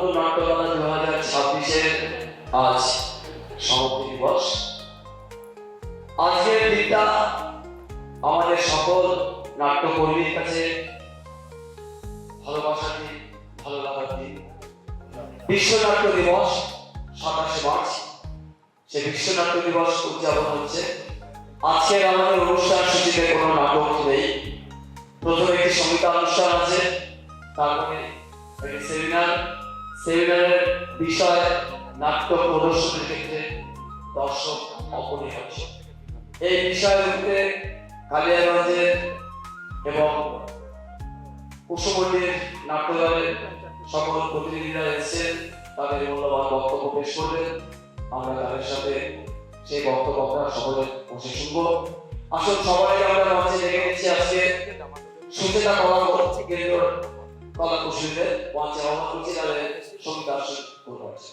বঙ্গবন্ধু নাট্যমেলা 2026-এর আজ সমাপ্তি দিবস। আজকের দিনটা আমাদের সকল নাট্যকর্মীর কাছে ভালোবাসার দিন, ভালো লাগার দিন। বিশ্ব নাট্য দিবস 27 মার্চ, সে বিশ্ব নাট্য দিবস উদযাপন হচ্ছে। আজকের আমাদের অনুষ্ঠান সূচিতে কোনো নাটক নেই। প্রথমে একটি সঙ্গীত অনুষ্ঠান আছে, তারপরে একটি সেমিনারের বিষয় নাট্য প্রদর্শনের ক্ষেত্রে দর্শক অপরিহার্য। এই বিষয়গুলিতে কালিয়াগঞ্জের এবং কুশমন্ডির নাট্যদলের সকল প্রতিনিধিরা এসেছেন, তাদের মূল্যবান বক্তব্য পেশ করবেন। আমরা তাদের সাথে সেই বক্তব্য আমরা সকলে বসে শুনবো। আসুন সবাই আমরা মঞ্চে ডেকে নিচ্ছি আজকে সুচেতা কেন্দ্র কলা কুশলীদের মঞ্চে আহ্বান করছি, তাদের সঙ্গীত আসন করতে।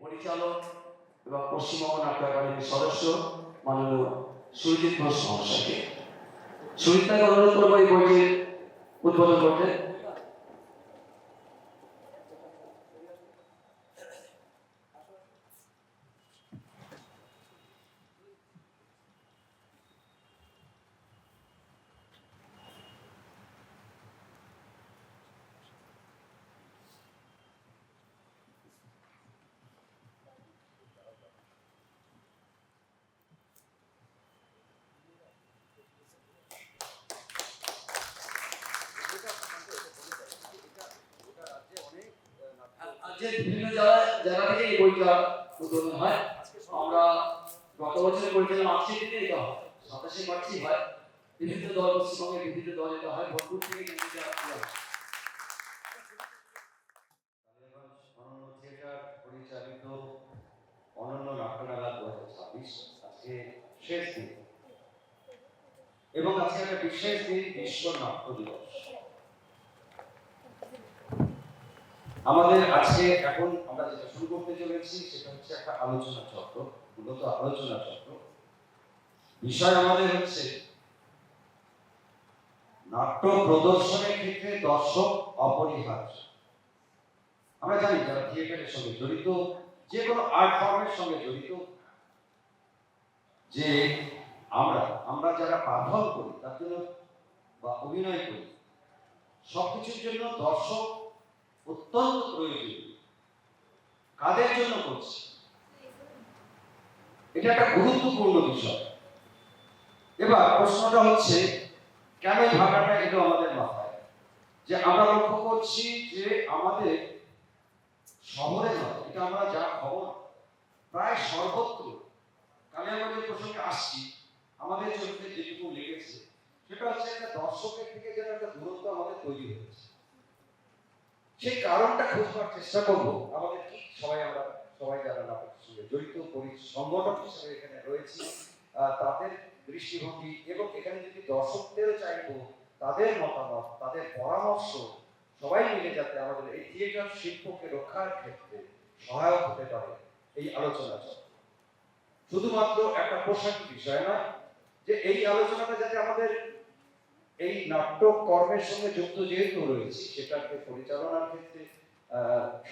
পরিচালক এবং পশ্চিমবঙ্গ নাট্য একাডেমির সদস্য মাননীয় সুরজিৎ ঘোষ মহাশয়কে। সুরজিৎকে অনুরোধ করবো এই বইটির উদ্বোধন করতে যে বিভিন্ন জায়গা থেকে এই বইটা উদ্বোধন হয়। আমরা গত বছর পরিচালনা ৮০ দিনে এটা হয়, ২৭শে মার্চই হয়। বিভিন্ন দল, পশ্চিমবঙ্গের বিভিন্ন দল এটা হয়, ভোটপুর থেকে কিন্তু এটা হয়। অনন্য থিয়েটার পরিচালিত অনন্য নাট্যমেলা 2026 আজকে শেষ দিন, এবং আজকে একটা বিশেষ দিন, বিশ্ব নাট্য দিবস। আমাদের আজকে এখন আমরা যেটা শুরু করতে চলেছি সেটা হচ্ছে একটা আলোচনা চক্র, মূলত আলোচনা চক্র। বিষয় আমাদের হচ্ছে নাট্য প্রদর্শনের ক্ষেত্রে দর্শক অপরিহার্য। আমরা জানি যারা থিয়েটারের সঙ্গে জড়িত, যে কোনো আর্ট ফর্মের সঙ্গে জড়িত, যে আমরা যারা পারফর্ম করি তার জন্য বা অভিনয় করি, সবকিছুর জন্য দর্শক অত্যন্ত প্রয়োজনীয়। কাদের জন্য করছি, এটা একটা গুরুত্বপূর্ণ বিষয়। এবার প্রশ্নটা হচ্ছে, কেন এই ভাবনাটা এলো আমাদের মাথায়? যে আমরা লক্ষ্য করছি যে আমাদের শহরে নয়, এটা আমরা যা খবর প্রায় সর্বত্র, কালিয়াগঞ্জের প্রসঙ্গে আসছি, আমাদের চোখে যেটুকু লেগেছে সেটা হচ্ছে একটা দর্শকের থেকে যেন একটা দূরত্ব আমাদের তৈরি হয়েছে। সেই কারণটা খোঁজবার চেষ্টা করবো। আমাদের কি সবাই যারা নাটকের সঙ্গে জড়িত সংগঠন হিসেবে এখানে রয়েছি, তাদের দৃষ্টিভঙ্গি, এবং এখানে যদি দর্শকদেরও চাইবো তাদের মতামত, তাদের পরামর্শ, সবাই মিলে যাতে আমাদের এই থিয়েটার শিল্পকে রক্ষার ক্ষেত্রে সহায়ক হতে পারে। এই আলোচনা শুধুমাত্র একটা পোশাকি বিষয় না, যে এই আলোচনাটা যাতে আমাদের এই নাটক কর্মের সঙ্গে যুক্ত যেহেতু রয়েছে সেটাকে পরিচালনার ক্ষেত্রে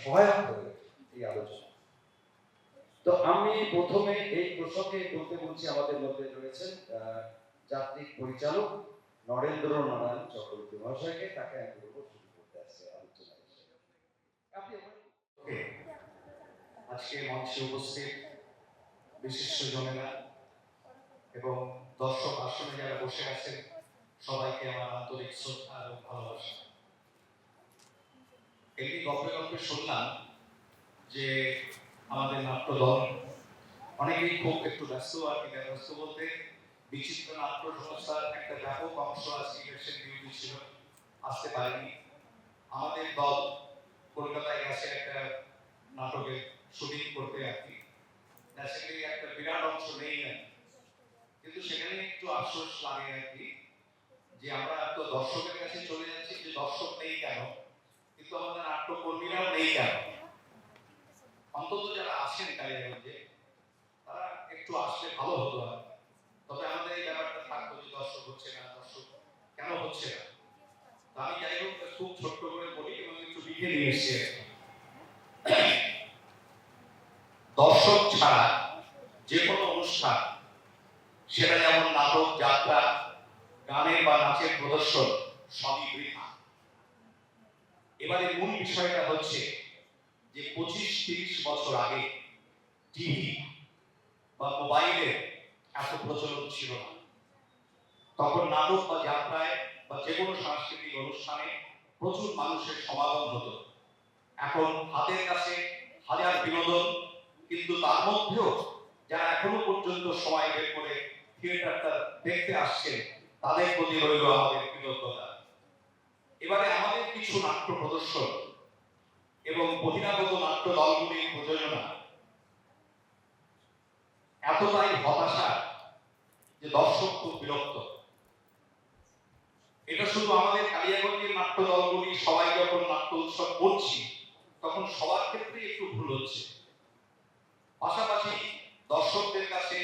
সহায়ক হবে এই আলোচনা। তো আমি প্রথমে এই প্রসঙ্গে বলছি, আমাদের মধ্যে রয়েছেন যাত্রিক পরিচালক নরেন্দ্র নারায়ণ চক্রবর্তী মহাশয়কে। তাকে আমি বলবো শুরু করতে আসছে আলোচনা। আজকে মঞ্চে উপস্থিত বিশিষ্ট জনেরা এবং দর্শক আসনে যারা বসে আছেন, সবাইকে আমার আন্তরিক শ্রদ্ধা এবং ভালোবাসা। এমনি গল্পে শুনলাম যে আমাদের নাট্য দল অনেকেই খুব একটু ব্যস্ত, আর কি ব্যস্ত বলতে বিচিত্র নাট্য সংস্থার একটা ব্যাপক অংশ আজকে ইলেকশন ডিউটি ছিল, আসতে পারেনি। আমাদের দল কলকাতায় গেছে একটা নাটকের শুটিং করতে, আর কি ন্যাচারালি একটা বিরাট অংশ নেই না, কিন্তু সেখানে একটু আফসোস লাগে আর কি, যে আমরা তো দর্শকের কাছে চলে যাচ্ছি, যে দর্শক নেই কেন, কিন্তু আমাদের নাট্যকর্মীরাও নেই কেন। অন্তত যারা আসেন কালিয়াগঞ্জে তারা একটু আসলে ভালো হতো। আর তবে আমাদের এই ব্যাপারটা থাকতো যে দর্শক হচ্ছে না, দর্শক কেন হচ্ছে না। আমি যাই হোক খুব ছোট্ট করে বলি এবং একটু লিখে নিয়ে এসেছি। দর্শক ছাড়া যে কোনো অনুষ্ঠান, সেটা যেমন নাটক, যাত্রা, গানের বা নাচের প্রদর্শন, সবই বৃথা। এবারে মূল বিষয়টা হচ্ছে যে 25-30 বছর আগে টিভি বা মোবাইলের এত প্রচলন ছিল না। তখন নাটক বা যাত্রায় বা যে কোনো সাংস্কৃতিক অনুষ্ঠানে প্রচুর মানুষের সমাগম হতো। এখন হাতের কাছে হাজার বিনোদন, কিন্তু তার মধ্যেও যারা এখনো পর্যন্ত সময় বের করে থিয়েটারটা দেখতে আসছেন, তাদের প্রতি রইল আমাদের কৃতজ্ঞতা। এবারে আমাদের কিছু নাট্য প্রদর্শন এবং বহিরাগত নাট্য দলগুলির প্রযোজনা এতটাই হতাশা যে দর্শক খুব বিরক্ত। এটা শুধু আমাদের কালিয়াগঞ্জের নাট্য দলগুলি সবাই যখন নাট্য উৎসব করছি, তখন সবার ক্ষেত্রে একটু ভুল হচ্ছে। পাশাপাশি দর্শকদের কাছে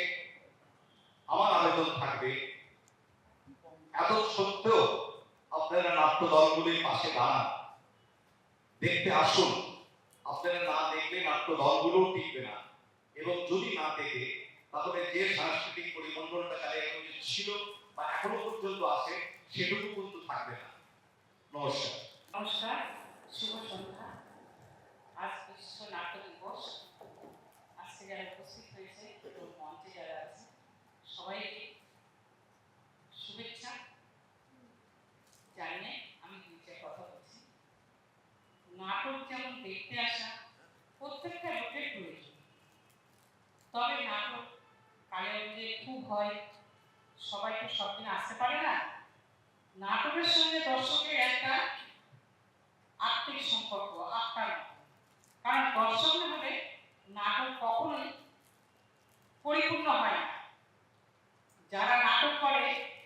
আমার আবেদন থাকবে, এত সত্ত্বেও আপনারা আপনারা নাট্য দলগুলির পাশে দাঁড়ান, দেখতে আসুন। আপনারা না দেখলে নাট্য দলগুলোও টিকবে না, এবং যদি না দেখে তাহলে যে সাংস্কৃতিক পরিমণ্ডলটা তাদের ছিল বা এখনো পর্যন্ত আছে সেটুকু কিন্তু থাকবে না। নমস্কার। নমস্কার, শুভ সন্ধ্যা। আজ বিশ্ব নাট্য দিবস। আজকে যারা উপস্থিত হয়েছে এবং মঞ্চে যারা আছে সবাইকে শুভেচ্ছা জানিয়ে আমি দুইটা কথা বলছি। নাটক যেমন দেখতে আসা প্রত্যেকটা লোকের প্রয়োজন, তবে নাটক কালে যে খুব হয়, সবাই তো সব দিন আসতে পারে না। নাটকের সঙ্গে দর্শকের একটা আত্মিক সম্পর্ক, আত্মার মতো। কারণ দর্শক না হলে নাটক কখনোই পরিপূর্ণ হয় না। যারা নাটক করে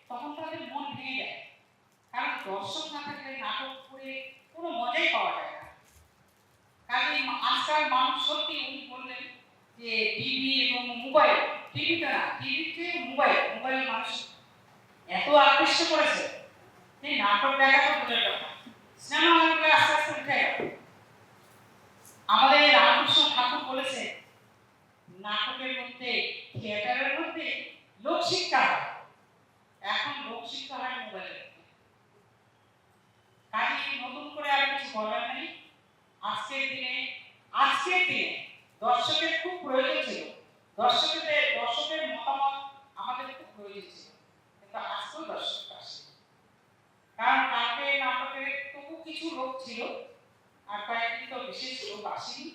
তখন তাদের মন ভেঙে যায়, কারণ দর্শক না থাকলে নাটক করে কোনো মজাই পাওয়া যায় না। কাজে আজকাল মানুষ সত্যি উনি বললেন যে টিভি এবং মোবাইল, টিভিটা না, টিভিতে মোবাইল মানুষ এত আকৃষ্ট করেছে যে নাটক দেখা তো দূরের কথা, সিনেমা হলগুলো আস্তে আস্তে উঠে গেল। আমাদের রামকৃষ্ণ ঠাকুর বলেছে নাটকের মধ্যে, থিয়েটারের মধ্যে লোকশিক্ষা হয়। এখন লোকশিক্ষা হয় মোবাইলের মধ্যে। কাজে নতুন করে আর কিছু বলার নেই। আজকের দিনে দর্শকের খুব প্রয়োজন ছিল। দর্শকের মতামত আমাদের খুব প্রয়োজন ছিল, কিন্তু আজকেও দর্শক আসে। কারণ কালকে নাটকের তবু কিছু লোক ছিল, আর কয়েকদিন তো বিশেষ লোক আসেনি।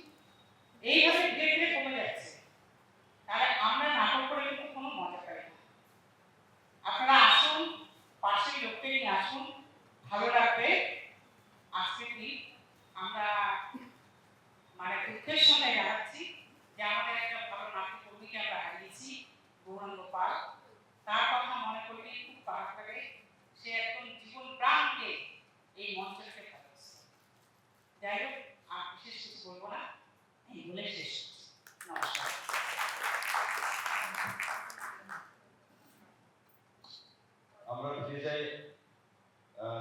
এইভাবে ধীরে ধীরে কমে যাচ্ছে। তাহলে আমরা নাটক করে কিন্তু কোনো মজা পাই না। আপনারা আসুন, পাশের লোককে নিয়ে আসুন, ভালো লাগবে। আজকের দিন আমরা মানে দুঃখের সঙ্গে জানাচ্ছি যে আমাদের একটা ভালো নাট্য কর্মীকে আমরা হারিয়েছি, গৌরাঙ্গ পাল। তার কথা মনে করলে খুব খারাপ লাগে। সে একদম জীবন প্রাণ দিয়ে এই মঞ্চটাকে ভালোবাসে। যাই হোক, আর বিশেষ কিছু বলবো না, এই বলে শেষ করছি। নমস্কার। আমরা ফিরে যাই।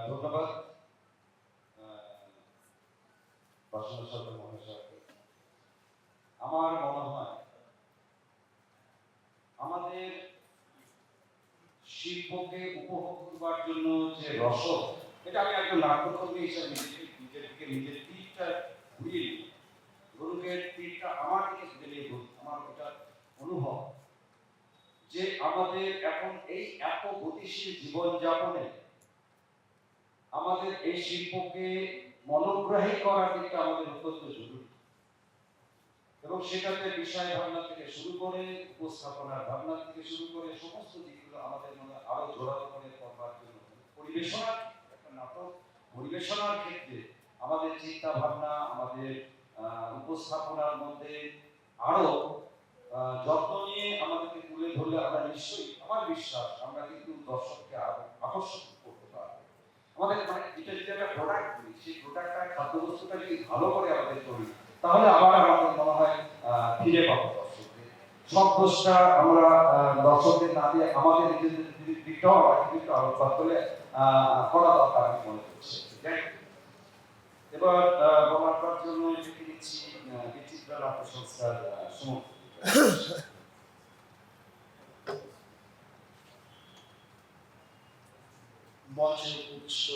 ধন্যবাদ বাসনা সরকার মহাশয়কে। আমার মনে হয় আমাদের শিল্পকে উপভোগ করবার জন্য যে রসদ, এটা আমি একজন নাট্যকর্মী হিসাবে নিজের তীরটা ঘুরিয়ে নিই, গরুকের তীরটা আমার দিকে ঘুরে নিয়ে বলছি। আমার এটা অনুভব যে আমাদের এখন এই এত গতিশীল জীবনযাপনে আমাদের এই শিল্পকে মনোগ্রাহী করার দিকটা আমাদের অত্যন্ত জরুরি, এবং সেটাতে বিষয় ভাবনা থেকে শুরু করে উপস্থাপনার ভাবনা থেকে শুরু করে সমস্ত দিকগুলো আমাদের মনে আরো জোরালো করে করবার জন্য পরিবেশনার একটা নাটক পরিবেশনার ক্ষেত্রে আমাদের চিন্তা ভাবনা, আমাদের উপস্থাপনার মধ্যে আরো যত্ন নিয়ে আমাদেরকে তুলে ধরলে আমরা নিশ্চয়ই, আমার বিশ্বাস, আমরা কিন্তু দর্শককে আরো আকর্ষণ করতে পারবো। আমাদের মানে এটা যদি একটা প্রোডাক্ট করি, সেই প্রোডাক্টটা খাদ্যবস্তুটা যদি ভালো করে আমাদের করি, তাহলে আবার আমাদের মনে হয় ফিরে পাবো দর্শকদের। সব দোষটা আমরা দর্শকদের না দিয়ে আমাদের নিজেদের দিকটাও একটু আলোচনা করে করা দরকার আমি মনে করছি। এবার বলার জন্য লিখে দিচ্ছি বিচিত্রা নাট্য সংস্থার সমর্থন। মঞ্চে উপবিষ্ট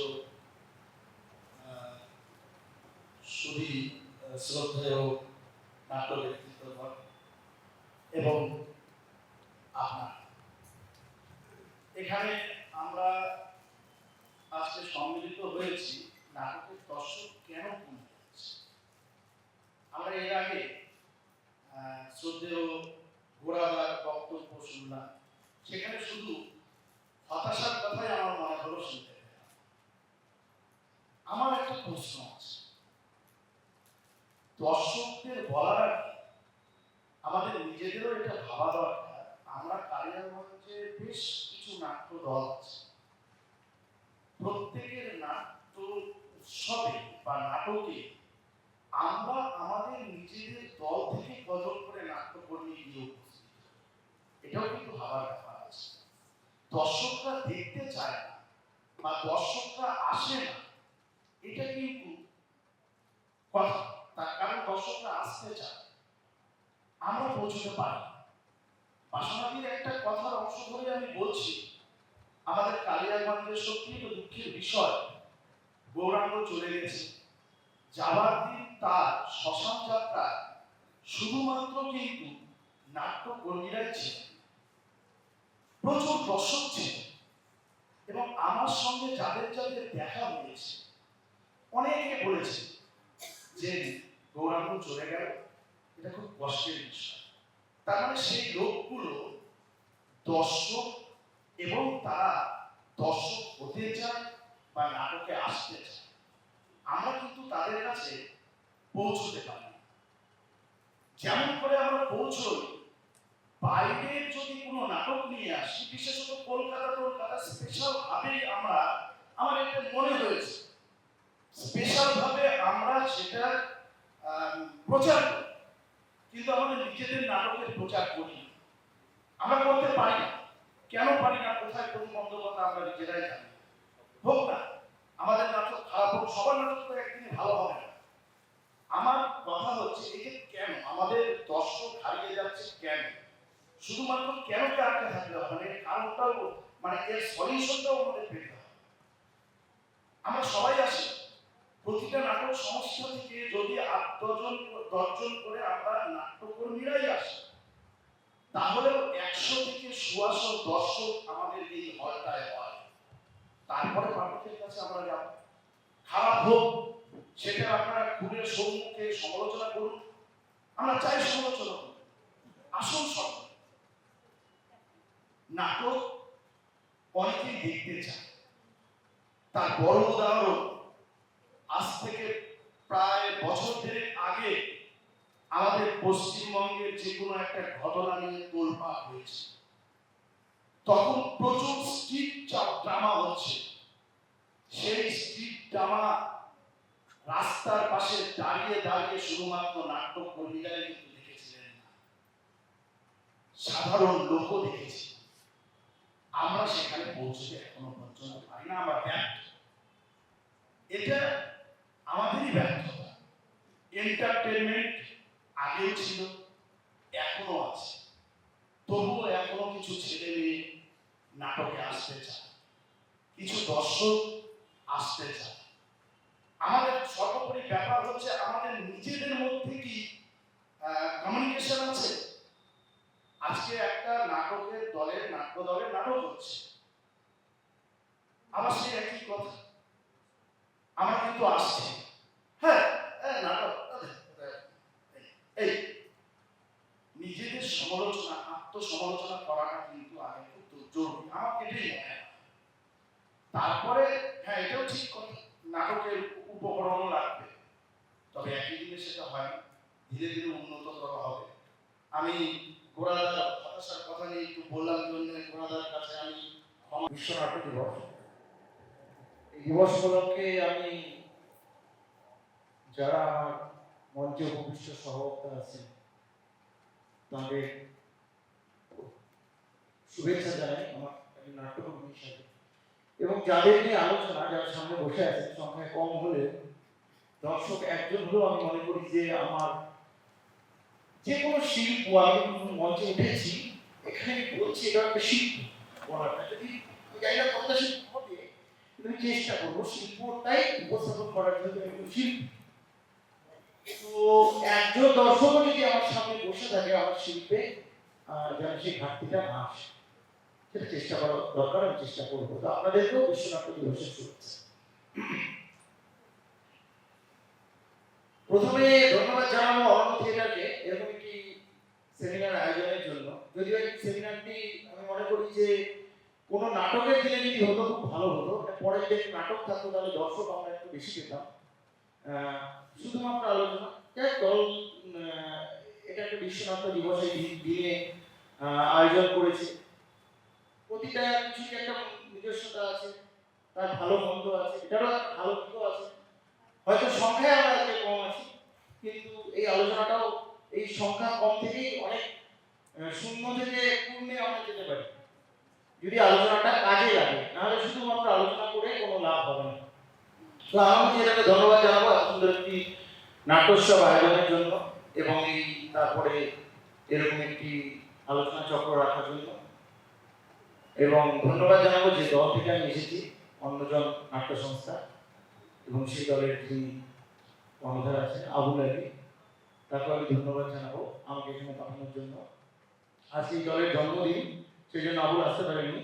সুধী শ্রদ্ধেয় নাট্য ব্যক্তিত্বগণ এবং আপনার, এখানে আমরা আজকে সম্মিলিত হয়েছি নাটকের দর্শক কেন কমে যাচ্ছে। আমরা এর আগে শ্রদ্ধেয় গোড়াদার বক্তব্য শুনলাম, সেখানে শুধু হতাশার কথাই আমার মনে হলো শুনতে পেলাম। আমার একটা প্রশ্ন আছে, দর্শকদের বলার আগে আমাদের নিজেদেরও এটা ভাবা দরকার। আমরা কালিয়াগঞ্জে বেশ কিছু নাট্য দল আছে, প্রত্যেকের নাট্য উৎসবে বা নাটকে আমরা আমাদের নিজেদের দল থেকে কজন করে নাট্যকর্মী গিয়ে উপস্থিত, এটাও কিন্তু ভাবার ব্যাপার আছে। দর্শকরা দেখতে চায় না বা দর্শকরা আসে না, এটা কিন্তু কথা। তার কারণ দর্শকরা আসতে চায়, আমরা পৌঁছতে পারি। বাসনাদির একটা কথার অংশ ধরে আমি বলছি, আমাদের কালিয়াগঞ্জের সত্যি একটা দুঃখের বিষয়, গৌরাঙ্গ চলে গেছে। যাবার দিন তার শ্মশান যাত্রা শুধুমাত্র কিন্তু নাট্যকর্মীরাই ছিলেন, প্রচুর দর্শক ছিল। এবং আমার সঙ্গে যাদের যাদের দেখা হয়েছে অনেকে বলেছে যে গৌরাঙ্গ চলে গেল, এটা খুব কষ্টের বিষয়। তার মানে সেই লোকগুলো দর্শক, এবং তারা দর্শক হতে চায় বা নাটকে আসতে চায়। আমরা কিন্তু তাদের কাছে পৌঁছতে পারি। যেমন করে আমরা পৌঁছই, বাইরের যদি কোনো নাটক নিয়ে আসি, বিশেষত কলকাতা স্পেশাল ভাবে আমার এটা মনে হয়েছে, স্পেশাল ভাবে আমরা সেটা প্রচার করি, কিন্তু আমাদের নিজেদের নাটকের প্রচার করি না। আমরা করতে পারি না। কেন পারি না, কোথায় প্রতিবন্ধকতা আমরা নিজেরাই জানি। হোক না আমাদের নাটক খারাপ হোক, সবার নাটক তো একদিনে ভালো হবে না। আমার কথা হচ্ছে এই যে কেন আমাদের দর্শক হারিয়ে যাচ্ছে, কেন শুধুমাত্র কেনকে আটকে থাকতে হবে, মানে কারণটাও, মানে এর সলিউশনটাও আমাদের পেতে হবে। আমরা সবাই আসি, প্রতিটা নাটক সংস্থা থেকে যদি 8-10 করে আমরা নাট্যকর্মীরাই আসি, তাহলেও 100 থেকে 100 দর্শক আমাদের এই হলটায় হয়। তারপরে পাঠকের কাছে আমরা যাব। খারাপ হোক সেটা আপনারা খুলে সম্মুখে সমালোচনা করুন, আমরা চাই সমালোচনা করুন। আসল সব নাটক অনেকেই দেখতে চায়। তার বড় উদাহরণ, আজ থেকে প্রায় বছর দেড়েক আগে আমাদের পশ্চিমবঙ্গের যে কোনো একটা ঘটনা নিয়ে তোলপাড় হয়েছে, তখন প্রচুর স্ট্রিট ড্রামা হচ্ছে। সেই স্ট্রিট ড্রামা রাস্তার পাশে দাঁড়িয়ে দাঁড়িয়ে শুধুমাত্র নাট্যকর্মীরাই কিন্তু দেখেছিলেন না, সাধারণ লোকও দেখেছি। আমরা সেখানে পৌঁছতে এখনো পর্যন্ত পারি না, আমরা ব্যর্থ। এটা আমাদেরই ব্যর্থতা। এন্টারটেনমেন্ট আগেও ছিল, এখনো আছে, তবুও এখনো কিছু ছেলে মেয়ে নাটকে আসতে চায়, কিছু দর্শক আসতে চায়। আমাদের সর্বোপরি ব্যাপার হচ্ছে আমাদের নিজেদের মধ্যে কি কমিউনিকেশন আছে। আজকে একটা নাটকের দলের নাটক হচ্ছে, আবার সেই একই কথা, আমরা কিন্তু আসছি, হ্যাঁ নাটক, এই নিজেদের সমালোচনা, আত্মসমালোচনা করাটা কিন্তু আগে খুব জরুরি, আমার এটাই মনে হয়। তারপরে হ্যাঁ এটাও ঠিক কথা, নাটকের উপকরণও লাগবে, তবে একই দিনে সেটা হয় না, ধীরে ধীরে উন্নত করা হবে। আমি গোড়াদার হতাশার কথা নিয়ে একটু বললাম জন্য গোড়াদার কাছে আমি বিশ্ব নাট্য দিবস, এই দিবস উপলক্ষে আমি যারা আমার মঞ্চে উপবিষ্ট সহবক্তা আছেন তাদের শুভেচ্ছা জানাই আমার নাট্যকর্মী হিসাবে। এবং যাদের নিয়ে আলোচনা, যারা সামনে বসে আছে সংখ্যায় কম হলে দর্শক একজন হলেও আমি মনে করি যে আমার যে কোনো শিল্প, আমি মঞ্চে উঠেছি এখানে বলছি এটা একটা শিল্প বলাটা, যদি জানি না কতটা শিল্প হবে, কিন্তু আমি চেষ্টা করবো শিল্পটাই উপস্থাপন করার জন্য একটু শিল্প। তো একজন দর্শকও যদি আমার সামনে বসে থাকে আমার শিল্পে, যেন সেই ঘাটতিটা না আসে, সেটা চেষ্টা করা দরকার, আমি চেষ্টা করবো। তো আপনাদেরকেও বিশ্ব নাট্য দিবসের শুভেচ্ছা। প্রথমে ধন্যবাদ জানাবো অরণ্য থিয়েটারকে এরকম একটি সেমিনার আয়োজনের জন্য। যদিও এই সেমিনারটি আমি মনে করি যে কোনো নাটকের দিনে যদি হতো খুব ভালো হতো, পরে যদি নাটক থাকতো তাহলে দর্শক আমরা একটু বেশি পেতাম। শুধুমাত্র আলোচনা দল এটা একটা বিশ্ব নাট্য দিবসের দিনে আয়োজন করেছে। প্রতিটা কিছু একটা নিজস্বতা আছে, তার ভালো মন্দ আছে, এটারও একটা ভালো দিকও আছে। হয়তো সংখ্যায় আমরা আজকে কম আছি, কিন্তু এই আলোচনাটাও এই সংখ্যা কম থেকেই অনেক শূন্য থেকে পূর্ণে আমরা যেতে পারি যদি আলোচনাটা কাজে লাগে, নাহলে শুধুমাত্র আলোচনা করে কোনো লাভ হবে না। তো আমি এটাকে ধন্যবাদ জানাবো এত সুন্দর একটি নাট্যোৎসব আয়োজনের জন্য এবং এই তারপরে এরকম একটি আলোচনা চক্র রাখার জন্য, এবং ধন্যবাদ জানাবো যে দল থেকে আমি এসেছি, অন্যজন নাট্য সংস্থা, এবং সেই দলের যিনি কর্ণধার আছেন আবুল আলী, তাকে আমি ধন্যবাদ জানাবো আমাকে এখানে পাঠানোর জন্য। আজকে এই দলের জন্মদিন, সেই জন্য আবুল আসতে পারেনি।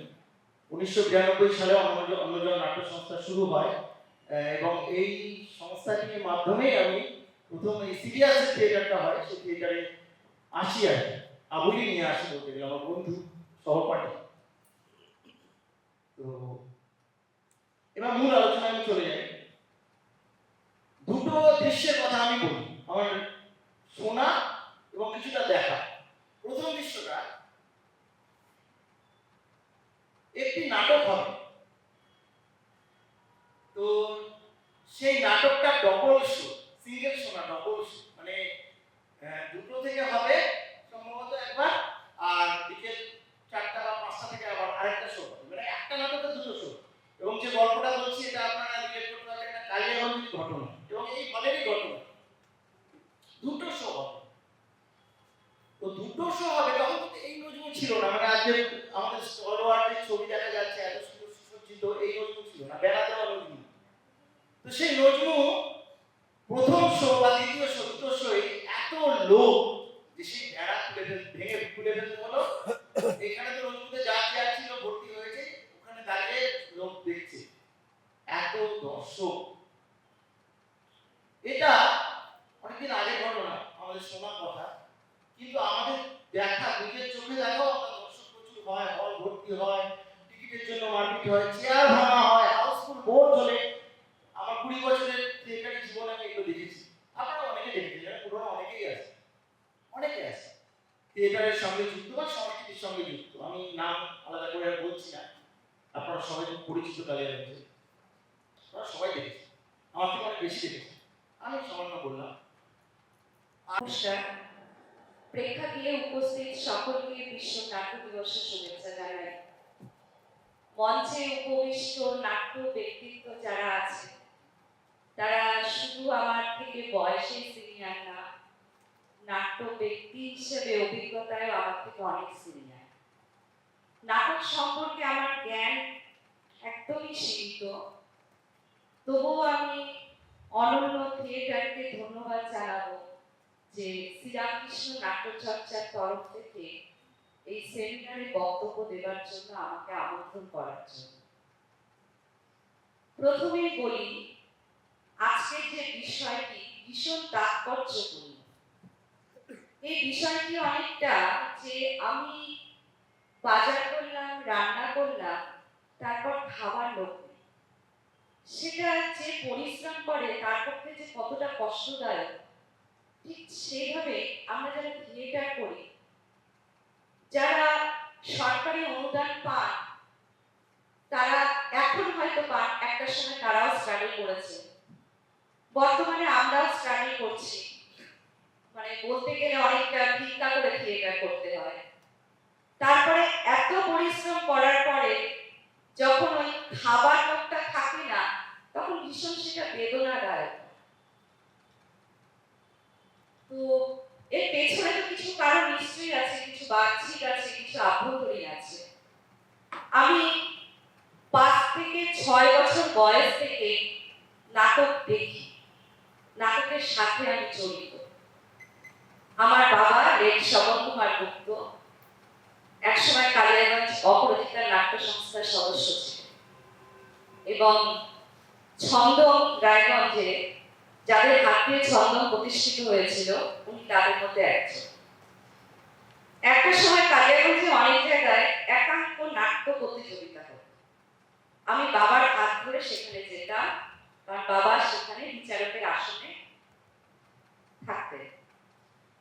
1992 সালে অন্যজন নাট্য সংস্থা শুরু হয়, এবং এই সংস্থাটির মাধ্যমেই আমি প্রথম এই সিরিয়াস থিয়েটারটা হয়, সেই থিয়েটারে আসি আর কি। আবুলই নিয়ে আসি বলতে গেলে, আমার বন্ধু সহপাঠী। তো এবার মূল আলোচনায় আমি চলে যাই। দুটো দৃশ্যের কথা আমি বলি, আমার শোনা এবং কিছুটা দেখা। প্রথম দৃশ্যটা, একটি নাটক হবে, তো সেই নাটকটা ডবল শো, সিঙ্গেল শো না, ডবল শো, মানে দুটো থেকে হবে সম্ভবত একবার, আর বিকেল 4টা বা 5টা থেকে আবার আরেকটা শো হবে, মানে একটা নাটকে দুটো শো। এবং যে গল্পটা বলছি এটা আপনারা রিলেট করতে পারবেন একটা কালিয়াগঞ্জের ঘটনা, এবং এই হলেরই ঘটনা। দুটো শো হবে, তো দুটো শো হবে, তখন তো এই নজরুল ছিল না, মানে আজকে আমাদের স্টলওয়ার্ডের ছবি দেখা যাচ্ছে এত সুন্দর সুসজ্জিত, এই নজরুল ছিল না, বেড়া দেওয়া নজরুল। তো সেই নজরুল প্রথম শো বা দ্বিতীয় শো, দুটো শোই এত লোক যে সেই বেড়া ভেঙে খুলে ফেলতে হলো। এখানে তো নজরুলতে যা চেয়ার ছিল ভর্তি হয়েছে, ওখানে দাঁড়িয়ে লোক দেখছে, এত দর্শক। এটা অনেকদিন আগের ঘটনা, আমাদের শোনার কথা, কিন্তু আমাদের দেখা, নিজের চোখে দেখাও আমরা দর্শক প্রচুর হয়, হল ভর্তি হয়, টিকিটের জন্য মারপিট হয়, চেয়ার ভাঙা হয়, হাউসফুল বোর্ড চলে। আমার 20 বছরের থিয়েটারের জীবনে আমি এগুলো দেখেছি, আপনারা অনেকে দেখেছেন, যারা পুরোনো অনেকেই আছে, অনেকে আছে থিয়েটারের সঙ্গে যুক্ত বা সংস্কৃতির সঙ্গে যুক্ত। আমি নাম আলাদা করে আর বলছি না, আপনারা সবাই খুব পরিচিত কালিয়াগঞ্জে, আপনারা সবাই দেখেছেন, আমার থেকে অনেক বেশি দেখেছেন, আমি সামান্য বললাম। নমস্কার। প্রেক্ষাগৃহে উপস্থিত সকলকে বিশ্ব নাট্য দিবসের শুভেচ্ছা জানাই। মঞ্চে উপবিষ্ট নাট্য ব্যক্তিত্ব যারা আছে, তারা শুধু আমার থেকে বয়সে সিনিয়র না, নাট্য ব্যক্তি হিসেবে অভিজ্ঞতায় আমার থেকে অনেক সিনিয়র। নাটক সম্পর্কে আমার জ্ঞান একদমই সীমিত, তবুও আমি অনন্য থিয়েটারকে ধন্যবাদ জানাবো যে শ্রীরামকৃষ্ণ নাট্যচর্চার তরফ থেকে এই সেমিনারে বক্তব্য দেওয়ার জন্য আমাকে আমন্ত্রণ করার জন্য। প্রথমেই বলি, আজকের যে বিষয়টি ভীষণ তাৎপর্যপূর্ণ। এই বিষয়টি অনেকটা যে আমি বাজার করলাম, রান্না করলাম, তারপর খাবার লোক নেই। সেটা যে পরিশ্রম করে তার পক্ষে যে কতটা কষ্টদায়ক, ঠিক সেইভাবে আমরা যারা থিয়েটার করি, যারা সরকারি অনুদান পান, তারা এখন হয়তো পান, একটা সময় তারাও স্ট্রাগল করেছে, বর্তমানে আমরাও স্ট্রাগল করছি। মানে বলতে গেলে অনেকটা ভিক্ষা করে থিয়েটার করতে হয়। তারপরে এত পরিশ্রম করার পরে যখন ওই খাবার লোকটা থাকে না, তখন ভীষণ সেটা বেদনাদায়ক। তো এর পেছনে তো কিছু কারণ নিশ্চয়ই আছে, কিছু বাহ্যিক আছে, কিছু আভ্যন্তরীণ আছে। আমি 5 থেকে 6 বছর বয়স থেকে নাটক দেখি, নাটকের সাথে আমি জড়িত। আমার বাবা লেট শ্রবণ কুমার গুপ্ত একসময় কালিয়াগঞ্জ অপরাজিতা নাট্য সংস্থার সদস্য ছিলেন, এবং ছন্দ রায়গঞ্জে যাদের হাত দিয়ে ছন্দ প্রতিষ্ঠিত হয়েছিল, উনি তাদের মধ্যে একজন। একটা সময় কালিয়াগঞ্জে অনেক জায়গায় একাঙ্ক নাট্য প্রতিযোগিতা হতো। আমি বাবার হাত ধরে সেখানে যেতাম, কারণ বাবা সেখানে বিচারকের আসনে থাকতেন।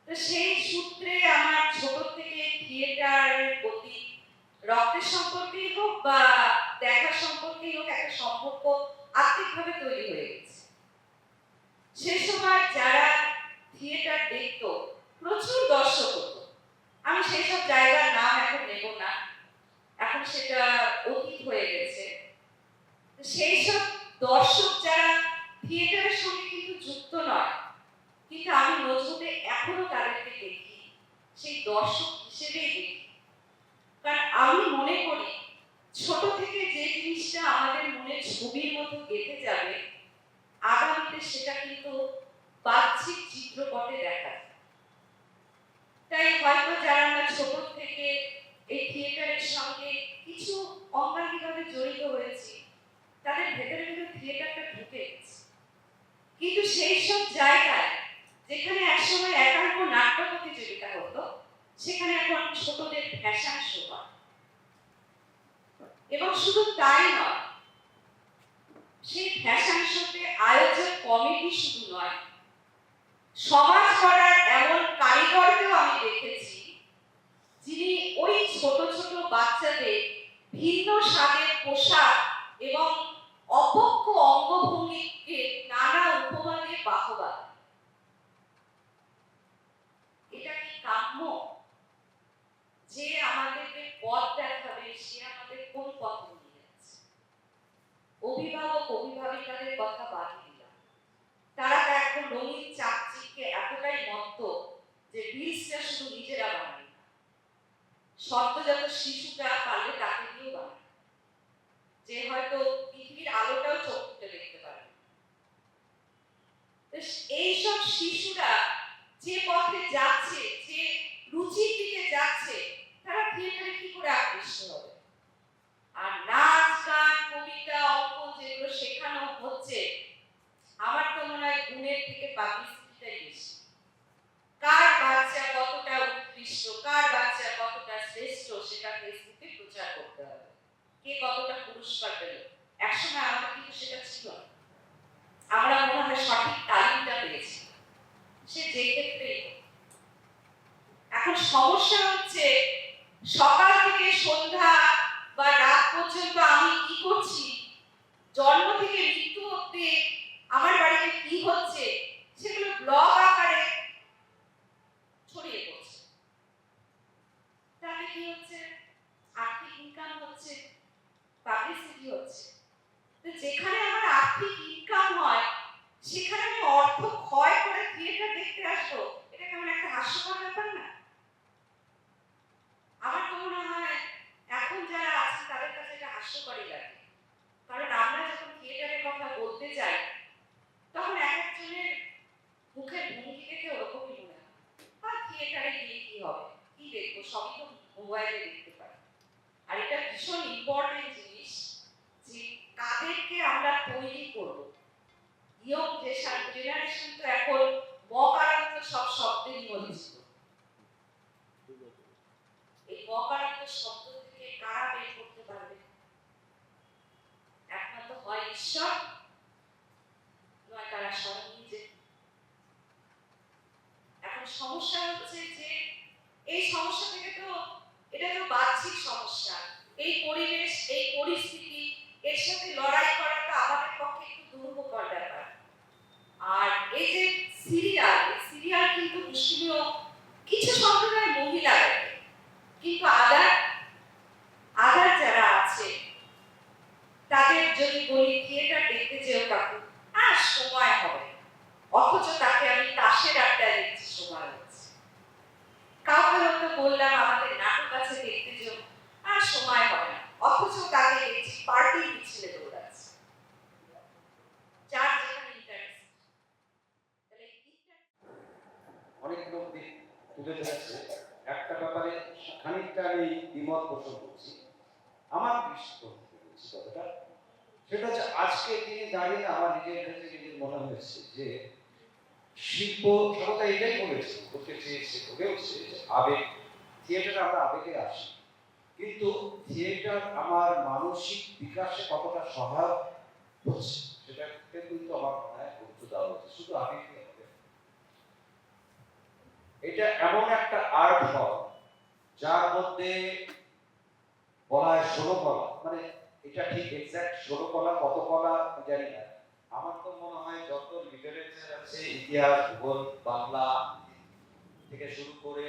তো সেই সূত্রে আমার ছোট থেকে থিয়েটারের প্রতি রক্তের সম্পর্কেই হোক বা দেখার সম্পর্কেই হোক, একটা সম্পর্ক আত্মিকভাবে তৈরি হয়ে গেছে। সেই সময় যারা থিয়েটার দেখতো, প্রচুর দর্শক হতো। আমি সেই সব জায়গার নাম এখন নেব না, এখন সেটা অতীত হয়ে গেছে। সেই সব দর্শক যারা সঙ্গে কিন্তু যুক্ত নয়, কিন্তু আমি নজরুলে এখনো তাদেরকে দেখি, সেই দর্শক হিসেবেই দেখি। কারণ আমি মনে করি ছোট থেকে যে জিনিসটা আমাদের মনে ছবির মতো গেঁথে যাবে, আগামীতে সেটা কিন্তু বাহ্যিক চিত্রপটে দেখা যায়। তাই হয়তো যারা আমরা ছোট থেকে এই থিয়েটারের সঙ্গে কিছু অঙ্গাঙ্গিভাবে জড়িত হয়েছি, তাদের ভেতরে কিন্তু থিয়েটারটা ঢুকে গেছে। কিন্তু সেই সব জায়গায় যেখানে একসময় একাঙ্ক নাট্য প্রতিযোগিতা হতো, সেখানে এখন ছোটদের ফ্যাশন শো হয়। এবং শুধু তাই নয়, সেই ফ্যাশন শোতে আয়োজক কমিটি শুধু নয়, সমাজ করার এমন কারিগরকেও আমি দেখেছি, যিনি ওই ছোট ছোট বাচ্চাদের ভিন্ন স্বাদের পোশাক এবং অপক্ষ অঙ্গভঙ্গিকে নানা উপমা দিয়ে বাহবা। এটা কি কাম্য? যে আমাদেরকে পথ দেখাবে, সে আমাদের কোন পথ নিয়ে যাচ্ছে? অভিভাবক অভিভাবিকাদের কথা বাদ দিলাম, তারা তো এখন রঙিন চাকচিক্যে এতটাই মত্ত যে রিলসটা শুধু নিজেরা বানায় না, সদ্যজাত শিশুটা পারলে তাকে দিয়েও বানায়, যে হয়তো পৃথিবীর আলোটাও চোখ ফুটে দেখতে পারে। এইসব শিশুরা যে পথে যাচ্ছে, যে রুচির দিকে যাচ্ছে, তারা থিয়েটারে কি করে আকৃষ্ট হবে? আর নাচ গান কবিতা অঙ্ক যেগুলো শেখানো হচ্ছে, আমার তো মনে হয় গুণের থেকে পাবলিসিটিটাই বেশি। কার বাচ্চা কতটা উৎকৃষ্ট, কার বাচ্চা কতটা শ্রেষ্ঠ, সেটা ফেসবুকে প্রচার করতে হবে। কে কতটা পুরস্কার পেল, একসময় আমাদের কিন্তু সেটা ছিল না। আমরা মনে হয় সঠিক তালিমটা পেয়েছি, সে যে ক্ষেত্রেই হোক। এখন সমস্যা হচ্ছে সকাল থেকে সন্ধ্যা বা রাত পর্যন্ত আমি কি করছি, জন্ম থেকে মৃত্যু অবধি আমার বাড়িতে কি হচ্ছে, সেগুলো ব্লগ আকারে ছড়িয়ে পড়ছে। তাহলে কি হচ্ছে? আর্থিক ইনকাম হচ্ছে, পাবলিসিটি হচ্ছে। তো যেখানে আমার আর্থিক ইনকাম হয়, সেখানে আমি অর্থ ক্ষয় করে থিয়েটার দেখতে আসবো, এটা কেমন একটা হাস্যকর ব্যাপার না? আমার তো মনে হয় এখন যারা আছে তাদের কাছে এটা হাস্যকরই লাগে। কারণ আমরা যখন থিয়েটারের কথা বলতে যাই, তখন এক একজনের মুখের ভঙ্গি দেখে ওরকমই মনে হয়, আর থিয়েটারে গিয়ে কি হবে, কি দেখবো, সবই তো মোবাইলে দেখতে পাই। আর এটা ভীষণ ইম্পর্টেন্ট জিনিস যে কাদেরকে আমরা তৈরি করবো। ইয়ং জেনারেশন তো এখন মকারান্ত সব শব্দে নিমজ্জিত। এই মকারান্ত শব্দ থেকে কারা বের করতে পারবে? একমাত্র হয় ঈশ্বর, নয় তারা স্বয়ং নিজে। এখন সমস্যা হচ্ছে যে এই সমস্যা থেকে তো, এটা তো বাহ্যিক সমস্যা, এই পরিবেশ এই পরিস্থিতি, এর সাথে লড়াই করাটা আমাদের পক্ষে একটু দুর্ভোগকর ব্যাপার। আর এই যে সিরিয়াল কিন্তু মুসলিমীয় কিছু সম্প্রদায়ের মহিলা দেখে, কিন্তু আদার যারা আছে তাদের যদি বলি থিয়েটার দেখতে যেও কাকু, আর সময় হবে, অথচ তাকে আমি তাসের আড্ডায় দেখছি সময় হচ্ছে। কাউকে হয়তো বললাম আমাদের নাটক আছে দেখতে যেও, আর সময় হবে না, অথচ তাকে দেখছি পার্টি মিছিলে দৌড়াচ্ছে। যার যেখানে ইন্টারেস্ট। অনেক লোক দিক তুলে ধরেছে, একটা ব্যাপারে খানিকটা আমি দ্বিমত পোষণ করছি, আমার দৃষ্টিকোণ থেকে বলছি কথাটা। সেটা হচ্ছে আজকে দিনে দাঁড়িয়ে আমার নিজের ক্ষেত্রে নিজের মনে হয়েছে যে শিল্প সর্বদা এটাই করতে চেয়েছে, বলেওছে যে আবেগ, থিয়েটারে আমরা আবেগে আসি, কিন্তু থিয়েটার আমার মানসিক বিকাশে কতটা সহায়ক হচ্ছে সেটাকে কিন্তু আমার মনে হয় গুরুত্ব দেওয়া হচ্ছে। শুধু আবেগ হবে, এটা এমন একটা আর্ট ফর্ম যার মধ্যে বলা হয় 16 কলা, মানে এটা ঠিক এক্সাক্ট 16 কলা কত কলা জানি না। আমার তো মনে হয় যত লিটারেচার আছে, ইতিহাস ভূগোল বাংলা থেকে শুরু করে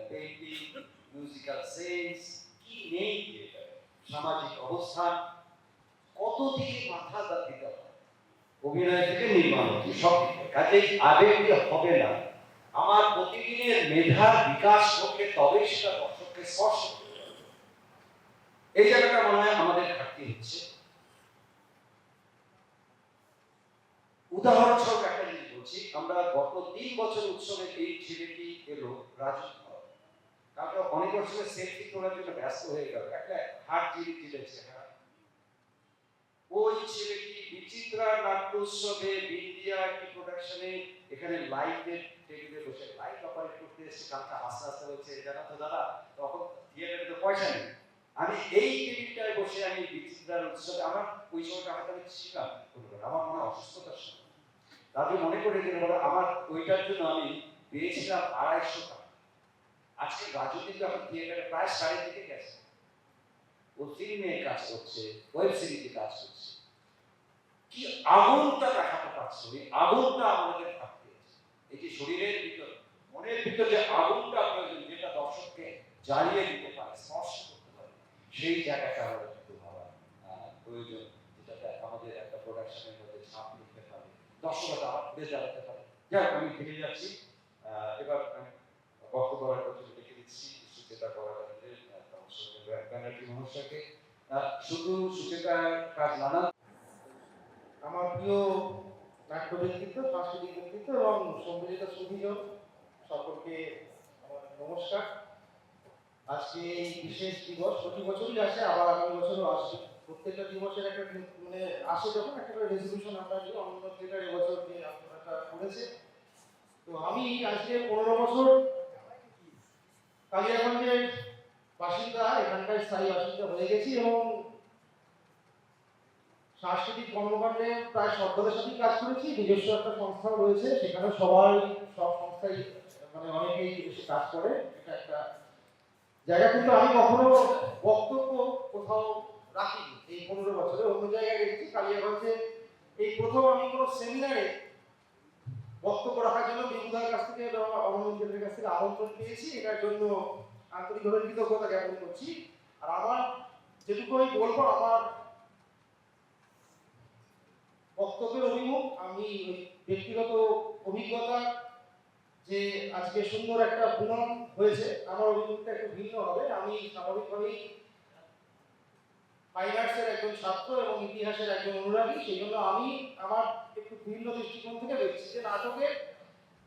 পেইন্টিং মিউজিক্যাল সেন্স, কি নেই সামাজিক অবস্থান, কত দিকে মাথা দিতে হয়। অভিনয় থেকে নির্মাণ হচ্ছে সব কাজেই আবেগ দিয়ে হবে না। আমার প্রতিদিনের মেধার বিকাশ করলে তবেই সেটা দর্শককে স্পর্শ করবে। এই জায়গাটা মনে হয় আমাদের ঘাটতি হচ্ছে। উদাহরণস্বরূপ একটা জিনিস বলছি, আমরা গত 3 বছর উৎসবে এই ছেলেটি এলো রাজু, কারণ অনেক বছরের সেলফি তোলার জন্য ব্যস্ত হয়ে গেল, একটা হাট জিলেছে। ওই ছেলেটি বিচিত্রা নাট্য উৎসবে বিন্দিয়া একটি প্রোডাকশনে এখানে লাইটের টেবিলে বসে লাইট অপারেট করতে এসে কালকে আস্তে আস্তে বলছে, জানা তো দাদা তখন থিয়েটারে তো পয়সা নেই, আমি এই টেবিলটায় বসে আমি বিচিত্রার উৎসবে, আমার ওই সময়টা হয়তো আমি ছিলাম, আমার মনে অসুস্থতার সময় তাদের মনে করে দিলে বলে আমার ওইটার জন্য আমি পেয়েছিলাম 250 টাকা। আজকে রাজু কিন্তু এখন থিয়েটারে প্রায় 3.5 গেছে, ও ফিল্মে কাজ করছে, ওয়েব সিরিজে কাজ করছে। কি আগুনটা দেখাতে পারছে, ওই আগুনটা আমাদের থাকতে আছে। এই যে শরীরের ভিতর মনের ভিতর যে আগুনটা প্রয়োজন, যেটা দর্শককে জ্বালিয়ে দিতে পারে, স্পর্শ করতে পারে, সেই জায়গাটা আমাদের কিন্তু ভাবা প্রয়োজন, যেটাতে আমাদের একটা প্রোডাকশনের মধ্যে ছাপ দিতে পারে, দর্শকরা আবার ঘুরে দাঁড়াতে পারে। যাই হোক, আমি ফিরে যাচ্ছি। এবার আমি বক্তব্য লিখে দিচ্ছি সুচেতা করা ব্যানার্জি মহাশয়কে। শুধু সুচেতার কাজ নানা। আমার প্রিয় নাট্য ব্যক্তিত্ব, সাংস্কৃতিক ব্যক্তিত্ব এবং সম্মিলিত সুধীজন সকলকে আমার নমস্কার। আজকে এই বিশেষ দিবস প্রতি বছরই আসে, আবার আগামী বছরও আসবে। প্রত্যেকটা দিবসের একটা মানে আসে যখন একটা করে রেজলিউশন আমরা নিই, অন্য থিয়েটার এবছর নিয়ে আপনারা করেছে। তো আমি আজকে 15 বছর কালিয়াগঞ্জের বাসিন্দা, এখানকার স্থায়ী বাসিন্দা হয়ে গেছি এবং সাংস্কৃতিক কর্মকাণ্ডে প্রায় সব দলের সাথেই কাজ করেছি। নিজস্ব একটা সংস্থাও রয়েছে, সেখানে সবাই সব সংস্থাই মানে অনেকেই এসে কাজ করে, এটা একটা জায়গা। কিন্তু আমি কখনো বক্তব্য কোথাও রাখিনি এই 15 বছরে, অন্য জায়গায় রেখেছি। কালিয়াগঞ্জে এই প্রথম আমি কোনো সেমিনারে বক্তব্য রাখার জন্য বিভুদার কাছ থেকে এবং অমরজিতের কাছ থেকে আমন্ত্রণ পেয়েছি। এটার জন্য আন্তরিকভাবে কৃতজ্ঞতা জ্ঞাপন করছি। আর আমার যেটুকু আমি বলবো, আমার বক্তব্যের অভিমুখ, আমি ব্যক্তিগত অভিজ্ঞতা যে আজকে সুন্দর একটা পুনম হয়েছে, আমার অভিমুখটা একটু ভিন্ন হবে। আমি স্বাভাবিকভাবেই ফাইন আর্টসের একজন ছাত্র এবং ইতিহাসের একজন অনুরাগী, সেই জন্য আমি আমার একটু ভিন্ন দৃষ্টিকোণ থেকে দেখছি যে নাটকের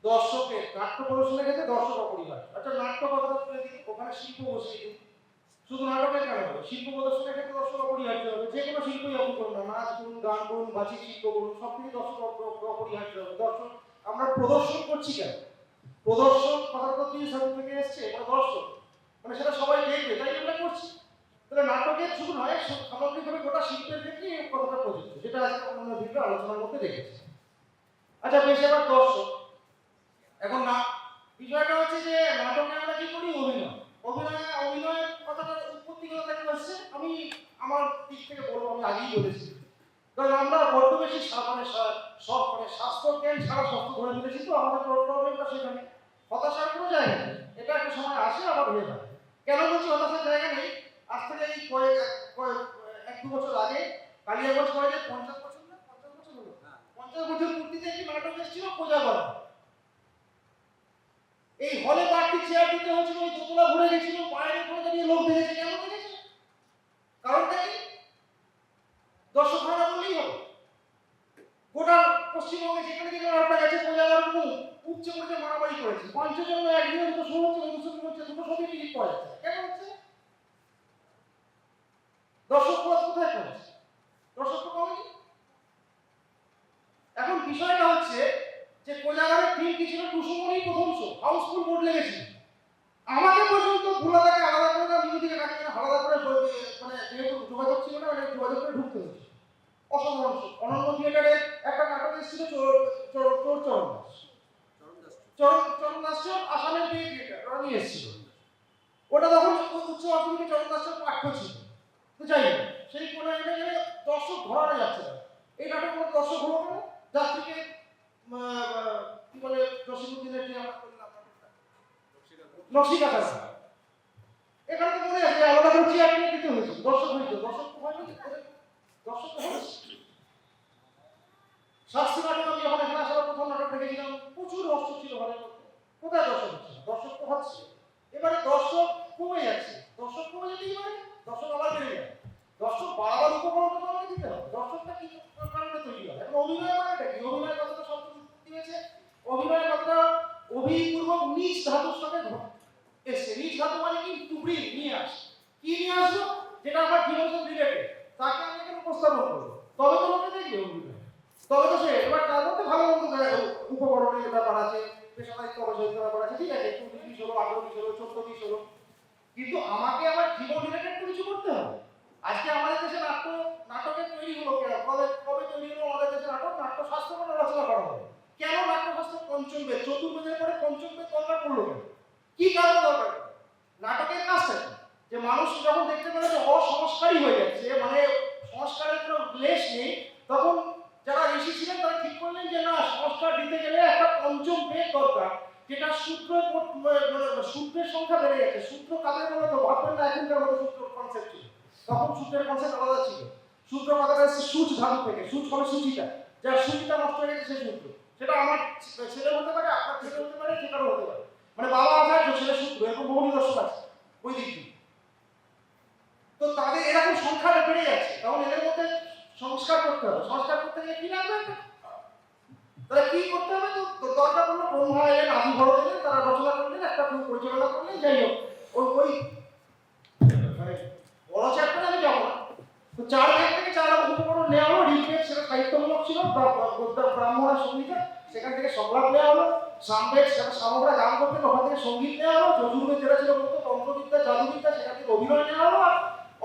দর্শকের নাট্য প্রদর্শনের ক্ষেত্রে দর্শক অপরিহার্য। একটা নাট্য কথা তুলে দিই, ওখানে শিল্প বসে শুধু নাটকের কেন হবে, শিল্প প্রদর্শনের ক্ষেত্রে দর্শক অপরিহার্য হবে। যে কোনো শিল্পই আপনি করুন না, নাচ করুন, গান করুন, বাচিক শিল্প করুন, সব কিছু দর্শক অপরিহার্য হবে। দর্শক আমরা প্রদর্শন করছি কেন? প্রদর্শন কথাটা তো থেকে এসছে, মানে দর্শক মানে সেটা সবাই দেখবে, তাই আমরা করছি। তাহলে নাটকের শুধু নয়, সামগ্রিকভাবে গোটা শিল্পের ক্ষেত্রে এই কথাটা প্রযোজ্য, যেটা আজকে অন্য ভিডিও আলোচনার মধ্যে দেখেছি। আচ্ছা বেশ, এবার দর্শক এখন না, বিষয়টা হচ্ছে যে নাটকে আমরা কি করি? অভিনয়ের কথাটা উৎপত্তি করে থেকে আসছে। আমি আমার দিক থেকে বলবো, আমি আগেই বলেছি, কারণ আমরা বড্ড বেশি সব মানে স্বাস্থ্য জ্ঞান সারা স্বাস্থ্য ধরে ফেলেছি। তো আমাদের প্রবলেমটা সেখানে, হতাশার কোনো জায়গা নেই। এটা একটা সময় আসে আবার হয়ে যায়। কেন বলছি হতাশার জায়গা নেই? আজ থেকে এই এক দু বছর আগে কালিয়াগঞ্জ কলেজে 50 বছর না 50 বছর হলো, 50 বছর পূর্তিতে একটি নাটক এসেছিল কোজাগর। এই হলে বাড়তি চেয়ার দিতে হয়েছিল, ওই দোতলা ঘুরে গেছিল, পায়ের উপরে দাঁড়িয়ে লোক দেখেছে। কেন দেখেছে? কারণটা কি? দর্শক ভাড়া বললেই হবে। গোটা পশ্চিমবঙ্গে যেখানে যেখানে নাটক গেছে, কোজাগর উপচে পড়ে মারামারি করেছে। পঞ্চজন্য একদিনের দুটো শো হচ্ছে, দুটো ছবি টিকিট পাওয়া যাচ্ছে। কেন হচ্ছে? দর্শক কোথায় কমেছে? দর্শক তো কমেনি। এখন বিষয়টা হচ্ছে যে কোজাগরের থিম কি ছিল? টুসুমনি প্রথম শো, হাউসফুল বোর্ড লেগেছিল। আমাকে পর্যন্ত ভুলাদাকে আলাদা করে না, বিভূতিকে কাকে আলাদা করে মানে যেহেতু যোগাযোগ ছিল না, মানে যোগাযোগ করে ঢুকতে হয়েছে। অসাধারণ শো। অনন্য থিয়েটারে একটা নাটক এসেছিল চরণ দাস আসামের বিয়ে থিয়েটার, ওরা নিয়ে এসেছিল। ওটা তখন উচ্চ মাধ্যমিকে চরণ দাসের পাঠ্য ছিল। তো যাই হোক, সেই কোনো এখানে দর্শক ধরানো যাচ্ছে না। এই নাটক কোনো দর্শক হলো না, যার থেকে কি বলে জসিমুদ্দিনের যে আমরা করলাম নকশিকাঁথা, এখানে তো মনে আছে আলাদা করে চেয়ার নিয়ে দিতে হয়েছে। দর্শক হয়েছে, দর্শক তো হয়নি, দর্শক তো হয়েছে। শাস্ত্রী নাটক আমি যখন এখানে আসার প্রথম নাটক দেখেছিলাম, প্রচুর দর্শক ছিল ঘরের মধ্যে। কোথায় দর্শক হচ্ছে না? দর্শক তো হচ্ছে, এবারে দর্শক কমে যাচ্ছে। দর্শক কমে যেতেই পারে, দর্শক আবার বেড়ে যাবে। দর্শক বাড়াবার উপকরণ তো আমাকে দিতে হবে। দর্শকটা কি কারণে তৈরি হয়? এখন অভিনয় মানেটা কি? অভিনয় কথাটা শব্দ দিয়েছে, অভিনয় কথাটা অভিপূর্বক নিজ ধাতুর সাথে এসছে। নিজ ধাতু মানে কি? টু ব্রিং, নিয়ে আসে। কি নিয়ে আসলো? যেটা আমার জীবনের সাথে রিলেটেড, তাকে আমি এখানে উপস্থাপন করবো, তবে তো লোকে দেখবে অভিনয়। তবে তো সে এবার তার মধ্যে ভালো মন্দ উপকরণের ব্যাপার আছে, পেশাদারিত্ব অবশ্যই ব্যাপার আছে, ঠিক আছে, 20 হলো, 18 হলো, 14 হলো, কিন্তু আমাকে আমার জীবন রিলেটেড কিছু করতে হবে। আজকে আমাদের দেশে নাটকের তৈরি হলো কবে কবে তৈরি হলো আমাদের দেশে নাটক? নাট্যশাস্ত্র মানে রচনা করা হবে। কেন নাট্যশাস্ত্র পঞ্চম বেদ, চতুর্বেদের পরে পঞ্চম বেদ দরকার পড়লো কেন? কি কারণে দরকার? নাটকের কাজটা কি? যে মানুষ যখন দেখতে পেল যে অসংস্কারী হয়ে যাচ্ছে, মানে সংস্কারের কোনো লেশ নেই, তখন যারা ঋষি ছিলেন তারা ঠিক করলেন যে না, সংস্কার দিতে গেলে একটা পঞ্চম বেদ দরকার, যেটা সূত্রের সংখ্যা বেড়ে গেছে। সূত্র কাদের বলে তো ভাববেন না এখনকার মতো সূত্র কনসেপ্ট ছিল, তখন সূত্রের কনসেপ্ট আলাদা ছিল। সূত্র কথাটা এসেছে সূচ ধাতু থেকে। সূচ মানে সূচিটা, যার সূচিটা নষ্ট হয়ে গেছে সেই সূত্র। সেটা আমার ছেলে হতে পারে, আপনার ছেলে হতে পারে, যে কারো হতে পারে। মানে বাবা আচার্য, ছেলে সূত্র, এরকম বহু নিদর্শন আছে ওই দিক দিয়ে। তো তাদের এরকম সংখ্যাটা বেড়ে যাচ্ছে, তখন এদের মধ্যে সংস্কার করতে হবে। সংস্কার করতে গেলে কি লাগবে? তাহলে কি করতে হবে? তো দরকার হলো ব্রহ্মা এলেন, আদি ভরত এলেন, তারা রচনা করলেন, একটা পরিচালনা করলেন, যাই হোক ওই মানে বড় চ্যাপ্টারে আমি যাবো না। তো 4 ভাগ থেকে 4 রকম উপকরণ নেওয়া হলো। ঋগ্বেদ সেটা সাহিত্যমূলক ছিল, ব্রাহ্মণ আর সংগীতা, সেখান থেকে সংলাপ নেওয়া হলো। সামবেদ সেটা সামগ্রা গান করতেন, ওখান থেকে সঙ্গীত নেওয়া হলো। যজুর্বেদ যেটা ছিল বলতো তন্ত্রবিদ্যা, জাদুবিদ্যা, সেখান থেকে অভিনয় নেওয়া হলো। আর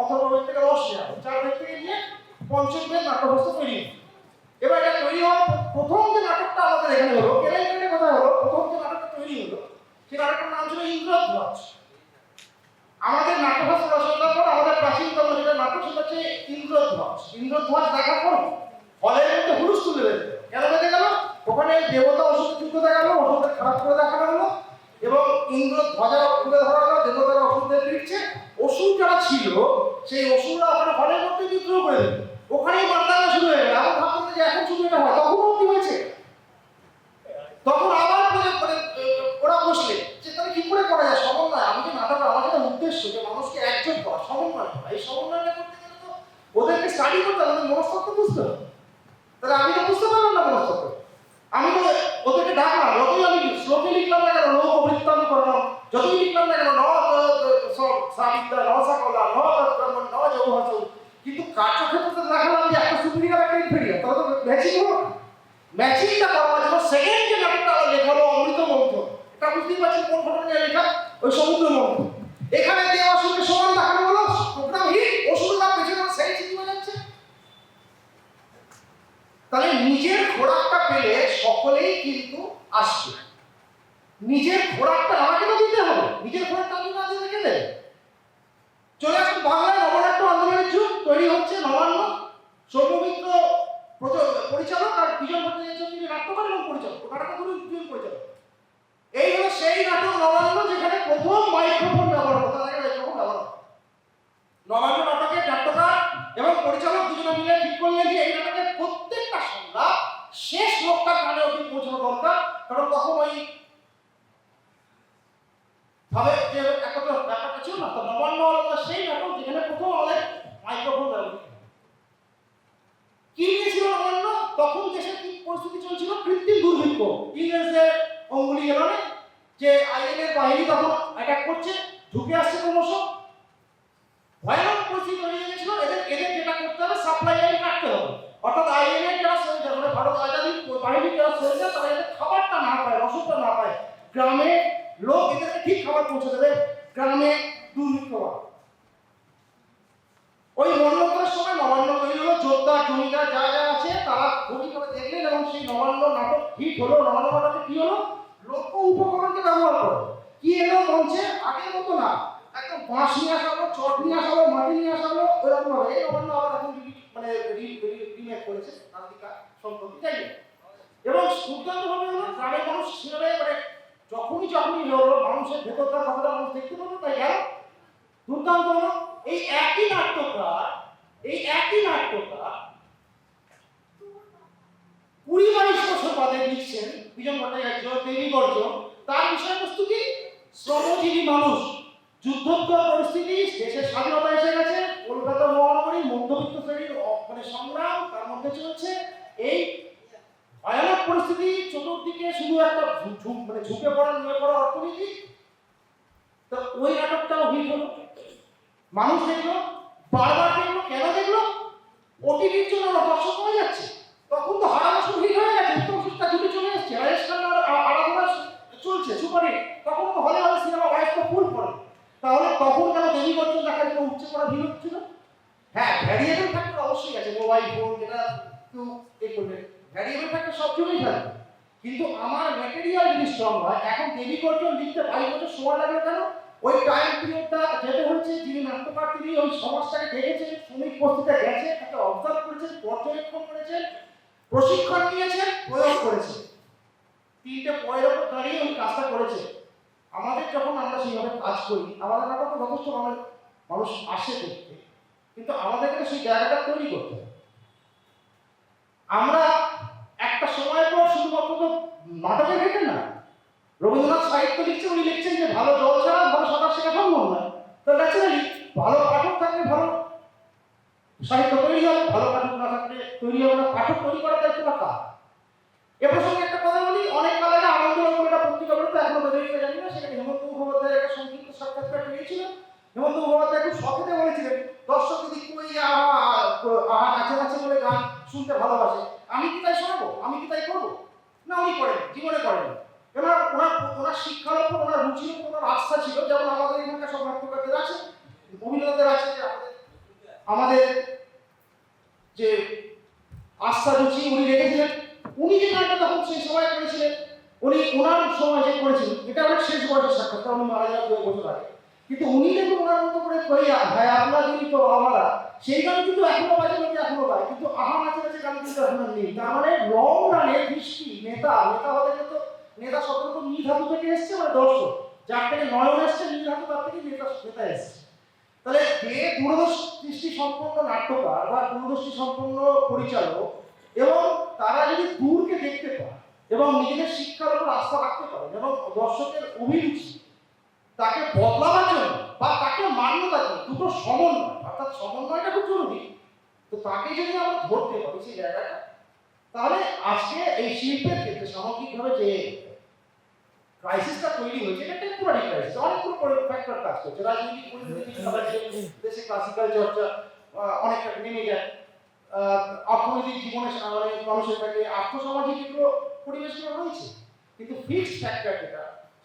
অথর্ববেদ থেকে রস নেওয়া হলো। 4 ভাগ থেকে নিয়ে পঞ্চম বেদ নাট্যবস্তু তৈরি হলো। এবার এটা তৈরি হওয়ার প্রথম যে নাটকটা আমাদের এখানে হলো, কেলেঙ্কারির কথা হলো, প্রথম যে নাটকটা তৈরি হলো সেই নাটকটার নাম ছিল ইন্দ্রধ্বজ। আমাদের নাট্যশাস্ত্র রচনার পর আমাদের প্রাচীনতম যেটা নাটক সেটা হচ্ছে ইন্দ্রধ্বজ। ইন্দ্রধ্বজ দেখার পর হলের মধ্যে হুলুস তুলে বেঁধে গেল। কেন বেঁধে গেল? ওখানে দেবতা ওষুধ যুদ্ধ দেখা গেল, ওষুধের খারাপ করে দেখানো হলো, এবং ইন্দ্রধ্বজা তুলে ধরা হলো, দেবতারা ওষুধের দিচ্ছে। অসুর যারা ছিল সেই অসুররা ওখানে হলের মধ্যে বিদ্রোহ করে দিল। ওখানেই মারদাঙ্গা শুরু হয়ে গেল। এখন ভাবতেন যে এখন শুধু এটা হয়, তখনও কি হয়েছে? তখন আবার ওরা বসলে যে তাহলে কি করে করা যায় সমন্বয়। আমি যে নাটক, আমার যেটা উদ্দেশ্য যে মানুষকে একজোট করা, সমন্বয় করা, এই সমন্বয়টা করতে গেলে তো ওদেরকে স্টাডি করতে হবে, ওদের মনস্তত্ত্ব বুঝতে হবে। তাহলে আমি তো বুঝতে পারলাম না মনস্তত্ত্ব, আমি তো ওদেরকে ডাকলাম, যতই আমি শ্লোকে লিখলাম না কেন, লোক বৃত্তান্ত করলাম, যতই লিখলাম না কেন, সাবিদ্যা নসাকলা নকর্মণ ন যৌহস, কিন্তু কার্যক্ষেত্রে দেখালাম যে একটা সুপিরিয়ার একটা ইনফেরিয়ার, তাহলে তো ম্যাচিং হলো না। ম্যাচিংটা করার জন্য সেকেন্ড যে নাটকটা লেখা হলো অমৃত মন্থন। এটা বুঝতেই পারছেন কোন ঘটনা নিয়ে লেখা? ওই সমুদ্র মন্থন। এখানে দেবাসুরকে সমান দেখানো হলো, প্রোগ্রাম হিট, অসুররা পেছনে সেই চিঠি বাজাচ্ছে। তাহলে নিজের খোরাকটা পেলে সকলেই কিন্তু আসবে। নিজের খোরাকটা আমাকে তো দিতে হবে, নিজের খোরাকটা আমি না দিয়ে রেখে দেবে। চলে আসুন বাংলায় নবনাট্য আন্দোলনের যুগ তৈরি হচ্ছে। নবান্ন সৌম্যমিত্র পরিচালক আর বিজন ভট্টাচার্য তিনি নাট্যকার এবং পরিচালক, নাটকগুলো দুজন পরিচালক। এই হলো সেই নাটক নবান্ন যেখানে প্রথম মাইক্রোফোন ব্যবহার হতো, তার আগে মাইক্রোফোন ব্যবহার হতো। নবান্ন নাটকের নাট্যকার এবং পরিচালক দুজনে মিলে ঠিক করলেন যে এই নাটকের প্রত্যেকটা সংলাপ শেষ লোকটার কানে অবধি পৌঁছানো দরকার, কারণ তখন ওই ভাবে যে একটা ব্যাপারটা ছিল না। তো নবান্ন হলো সেই নাটক যেখানে প্রথম আমাদের মাইক্রোফোন ব্যবহৃত। কি নিয়েছিল নবান্ন? তখন দেশের কি পরিস্থিতি চলছিল? কৃত্রিম দুর্ভিক্ষ, ইংরেজদের অঙ্গুলি গেলনে, যে আইএনএর বাহিনী তখন অ্যাটাক করছে, ঢুকে আসছে ক্রমশ, ভয়ানক পরিস্থিতি তৈরি হয়ে গেছিল। এদের যেটা করতে হবে, সাপ্লাই লাইন কাটতে হবে। অর্থাৎ আইএনএর যারা সোলজার, মানে ভারত আজাদী বাহিনীর যারা সোলজার, তারা যাতে খাবারটা না পায়, রসদটা না পায়, গ্রামে লোক এদেরকে ঠিক খাবার পৌঁছে দেবে, গ্রামে দুর্ভিক্ষ হয়। ওই মন্ডলের সময় নবান্ন তৈরি হলো। যোদ্ধা জমিদার যা যা আছে তারা গভীরভাবে দেখলেন এবং সেই নবান্ন নাটক হিট হলো। নবান্ন নাটকে কি হলো? লোক উপকরণকে ব্যবহার করো। কি এলো মঞ্চে? আগের মতো না, একদম বাঁশ নিয়ে আসা হলো, চট নিয়ে আসা হলো, মাটি নিয়ে আসা হলো, ওইরকম ভাবে। এই নবান্ন আবার এখন মানে রিমেক করেছে নাতিকা সম্পর্কে, যাই হোক। এবং দুর্দান্ত ভাবে হলো, গ্রামের মানুষ সেভাবে মানে যখনই হলো মানুষের ভেতরকার কথাটা মানুষ দেখতে পাবো, তাই গেল দুর্দান্ত হলো। এই একই নাট্যকার 20-22 বছর বাদে লিখছেন বিজন ভট্টাচার্য দেবী গর্জন। তার বিষয়বস্তু কি? শ্রমজীবী মানুষ, যুদ্ধোত্তর পরিস্থিতি, দেশের স্বাধীনতা এসে গেছে, কলকাতা মহানগরীর মধ্যবিত্ত শ্রেণীর মানে সংগ্রাম তার মধ্যে চলছে। এই ভয়ানক পরিস্থিতি, চতুর্দিকে শুধু একটা মানে ঝুঁকে পড়া নিয়ে পড়া অর্থনীতি। তো ওই নাটকটাও হিট হলো, মানুষ দেখলো, বারবার দেখলো। কেন দেখলো? ওটিভির জন্য দর্শক হয়ে যাচ্ছে। তখন তো হারানো শুরু হিট হয়ে গেছে, উত্তম সুস্তা জুটি চলে এসছে, রাজেশ খান্নার আরাধনা চলছে সুপারহিট। তখন তো হলে হলে সিনেমা ওয়াইজ তো ফুল পড়ে। তাহলে তখন কেন দেবী গর্জন দেখার জন্য উচ্চ করা ভিড় হচ্ছিল? হ্যাঁ, ভ্যারিয়েবল ফ্যাক্টর অবশ্যই আছে, মোবাইল ফোন যেটা একটু করবে, ভ্যারিয়েবল ফ্যাক্টর সব জন্যই থাকবে। কিন্তু আমার ম্যাটেরিয়াল যদি স্ট্রং হয়, এখন দেবী গর্জন লিখতে 22 বছর সময় লাগলো কেন? ওই টাইম পিরিয়ডটা যেতে হচ্ছে, যিনি নাট্যকার তিনি ওই সমাজটাকে দেখেছেন, শ্রমিক বস্তিতে গেছে, তাকে অবজার্ভ করেছেন, পর্যবেক্ষণ করেছেন, প্রশিক্ষণ নিয়েছেন, প্রয়োগ করেছেন। 3টে পয়ের ওপর দাঁড়িয়ে ওই কাজটা করেছে। আমাদের যখন আমরা সেইভাবে কাজ করি, আমাদের নাটকে যথেষ্ট মানুষ আসে দেখতে, কিন্তু আমাদেরকে সেই জায়গাটা তৈরি করতে হবে। আমরা একটা সময়ের পর শুধুমাত্র তো নাটকে লিখেন না, রবীন্দ্রনাথ সাহিত্য লিখছেন, উনি লিখছেন যে ভালো জল ছাড়া ভালো সাঁতার শেখা সম্ভব নয়। তো ন্যাচারালি ভালো পাঠক থাকলে ভালো সাহিত্য তৈরি হবে, ভালো পাঠক না থাকলে তৈরি হবে না। পাঠক তৈরি করার দায়িত্বটা কার? এ প্রসঙ্গে একটা কথা বলি, অনেক কাল আগে আনন্দলোক বলে একটা পত্রিকা বেরোতো, এখনো বেরোয় জানি না, সেখানে হেমন্ত মুখোপাধ্যায়ের একটা সংক্ষিপ্ত সাক্ষাৎকার পেয়েছিল। হেমন্ত মুখোপাধ্যায় খুব শখেতে বলেছিলেন, দর্শক যদি কই আহা নাচে নাচে বলে গান শুনতে ভালোবাসে, আমি কি তাই শোনাবো? আমি কি তাই করবো? না, উনি করেন, জীবনে করেন। এবার ওনার শিক্ষার উপর, ওনার রুচির উপর ওনার আস্থা ছিল, যেমন আমাদের এখানকার সব নাট্যকারদের আছে, অভিনেতাদের আছে, যে আমাদের যে আস্থা রুচি উনি রেখেছিলেন। উনি যে গানটা তখন সেই সময় করেছিলেন, উনি ওনার সময় যে করেছিলেন, এটা অনেক শেষ বয়সের সাক্ষাৎকার, উনি মারা যাওয়ার 2 বছর আগে। কিন্তু উনি কিন্তু ওনার মতো করে কইয়া ভাই আপনার যদি তো আওয়ারা, সেই গান কিন্তু এখনো বাজে, লোকে এখনো গায়, কিন্তু আহা নাচে নাচে গান কিন্তু এখনো নেই। তার মানে লং রানে দৃষ্টি নেতা হতে গেলে তো নেতা শব্দ তো নী ধাতু থেকে এসছে, মানে দর্শক, যার থেকে নয়ন এসছে, নী ধাতু তার থেকে নেতা এসছে। তাহলে যে দূরদৃষ্টি সম্পন্ন নাট্যকার বা দূরদৃষ্টি সম্পন্ন পরিচালক, এবং তারা যদি দূরকে দেখতে পায় এবং নিজেদের শিক্ষার উপর আস্থা রাখতে পারে, এবং দর্শকের অভিরুচি তাকে বদলাবার জন্য বা তাকে মান্যতা দিয়ে দুটো সমন্বয়, অর্থাৎ সমন্বয়টা খুব জরুরি। তো তাকে যদি আমরা ধরতে পারি সেই জায়গাটা, তাহলে আজকে এই শিল্পের ক্ষেত্রে সামগ্রিকভাবে যে ক্রাইসিসটা তৈরি হয়েছে, এটা টেম্পোরারি ক্রাইসিস, অনেকগুলো ফ্যাক্টর কাজ করছে। রাজনৈতিক পরিস্থিতি, দেশে ক্লাসিক্যাল চর্চা অনেকটা নেমে যায়, অর্থনৈতিক জীবনে মানুষের কাছে আর্থসামাজিক এগুলো পরিবেশগুলো রয়েছে। কিন্তু ফিক্সড ফ্যাক্টর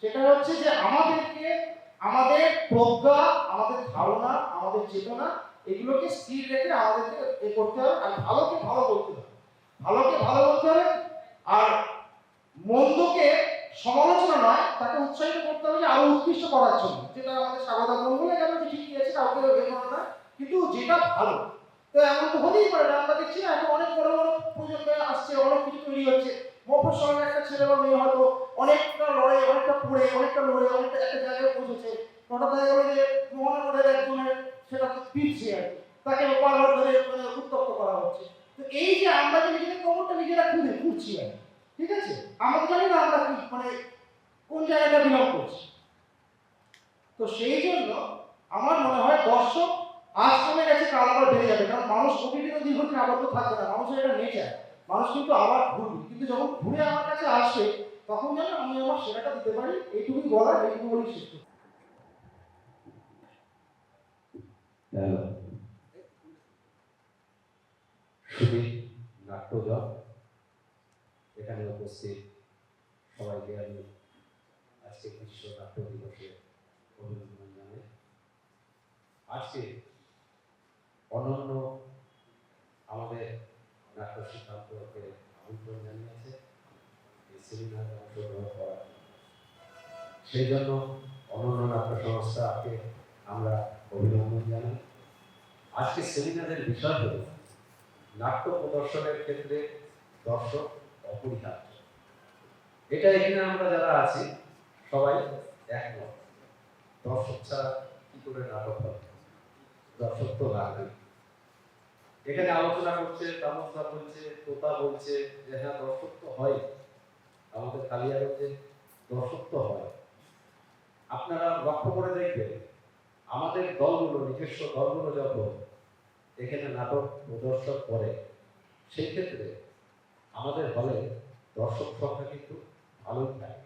সেটা হচ্ছে যে আমাদেরকে আমাদের প্রজ্ঞা, আমাদের ধারণা, আমাদের চেতনা, এগুলোকে স্থির রেখে আমাদেরকে এ করতে হবে। আর ভালোকে ভালো বলতে হবে, ভালোকে ভালো বলতে হবে। আর মন্দকে সমালোচনা নয়, তাকে উৎসাহিত করতে হবে যে আরো উৎকৃষ্ট করার জন্য, যেটা আমাদের স্বাগত বলে গেল যে ঠিকই আছে, কাউকে এ করে না, কিন্তু যেটা ভালো। তো এমন তো হতেই পারে না, আমরা দেখছি না এখন অনেক বড় বড় প্রজন্ম আসছে, অনেক কিছু তৈরি হচ্ছে। মফস্বলের একটা ছেলে বা মেয়ে হয়তো অনেকটা লড়ে, অনেকটা পড়ে, অনেকটা লড়ে, অনেকটা একটা জায়গায় পৌঁছেছে। হঠাৎ দেখা গেল যে মহানগরের একজনের সেটা পিছিয়ে আর কি, তাকে বারবার ধরে উত্তপ্ত করা হচ্ছে। তো এই যে আমরা যে নিজেদের খবরটা নিজেরা খুঁজছি আর কি, ঠিক আছে, আমরা জানি না আমরা কি মানে কোন জায়গাটা বিলং করছি। তো সেই জন্য আমার মনে হয় দর্শক আজ কমে গেছে, কাল আবার বেড়ে যাবে, কারণ মানুষ ওটিটিতে দীর্ঘদিন আবদ্ধ থাকবে না, মানুষের এটা নেচার। মানুষ কিন্তু আবার ঘুরবে, কিন্তু যখন ঘুরে আমার কাছে আসবে তখন যেন আমি আমার সেরাটা দিতে পারি। এইটুকুই বলার, এইটুকু বলি শেষ করছি। নাট্যজগ এখানে উপস্থিত সবাইকে আমি আজকে বিশ্ব নাট্য দিবসে অভিনন্দন জানাই। আজকে অনন্য আমাদের নাট্য সিদ্ধান্তকে আমন্ত্রণ জানিয়েছে এই সেমিনারে অংশগ্রহণ করার, সেই জন্য অনন্য নাট্য সংস্থাকে আমরা অভিনন্দন জানাই। আজকে সেমিনারের বিষয় হল নাট্য প্রদর্শনের ক্ষেত্রে দর্শক অপরিহার্য। এটা এখানে আমরা যারা আছি সবাই একমত, দর্শক ছাড়া কি করে নাটক হবে, দর্শক তো লাগবে। এখানে আলোচনা করছে, তামসা বলছে, তোতা বলছে যে হ্যাঁ দর্শক তো হয়, আমাদের কালিয়াগঞ্জে দর্শক তো হয়। আপনারা লক্ষ্য করে দেখবেন আমাদের দলগুলো, নিজস্ব দলগুলো যখন এখানে নাটক প্রদর্শন করে, সেই ক্ষেত্রে আমাদের হলে দর্শক সংখ্যা কিন্তু ভালোই থাকে।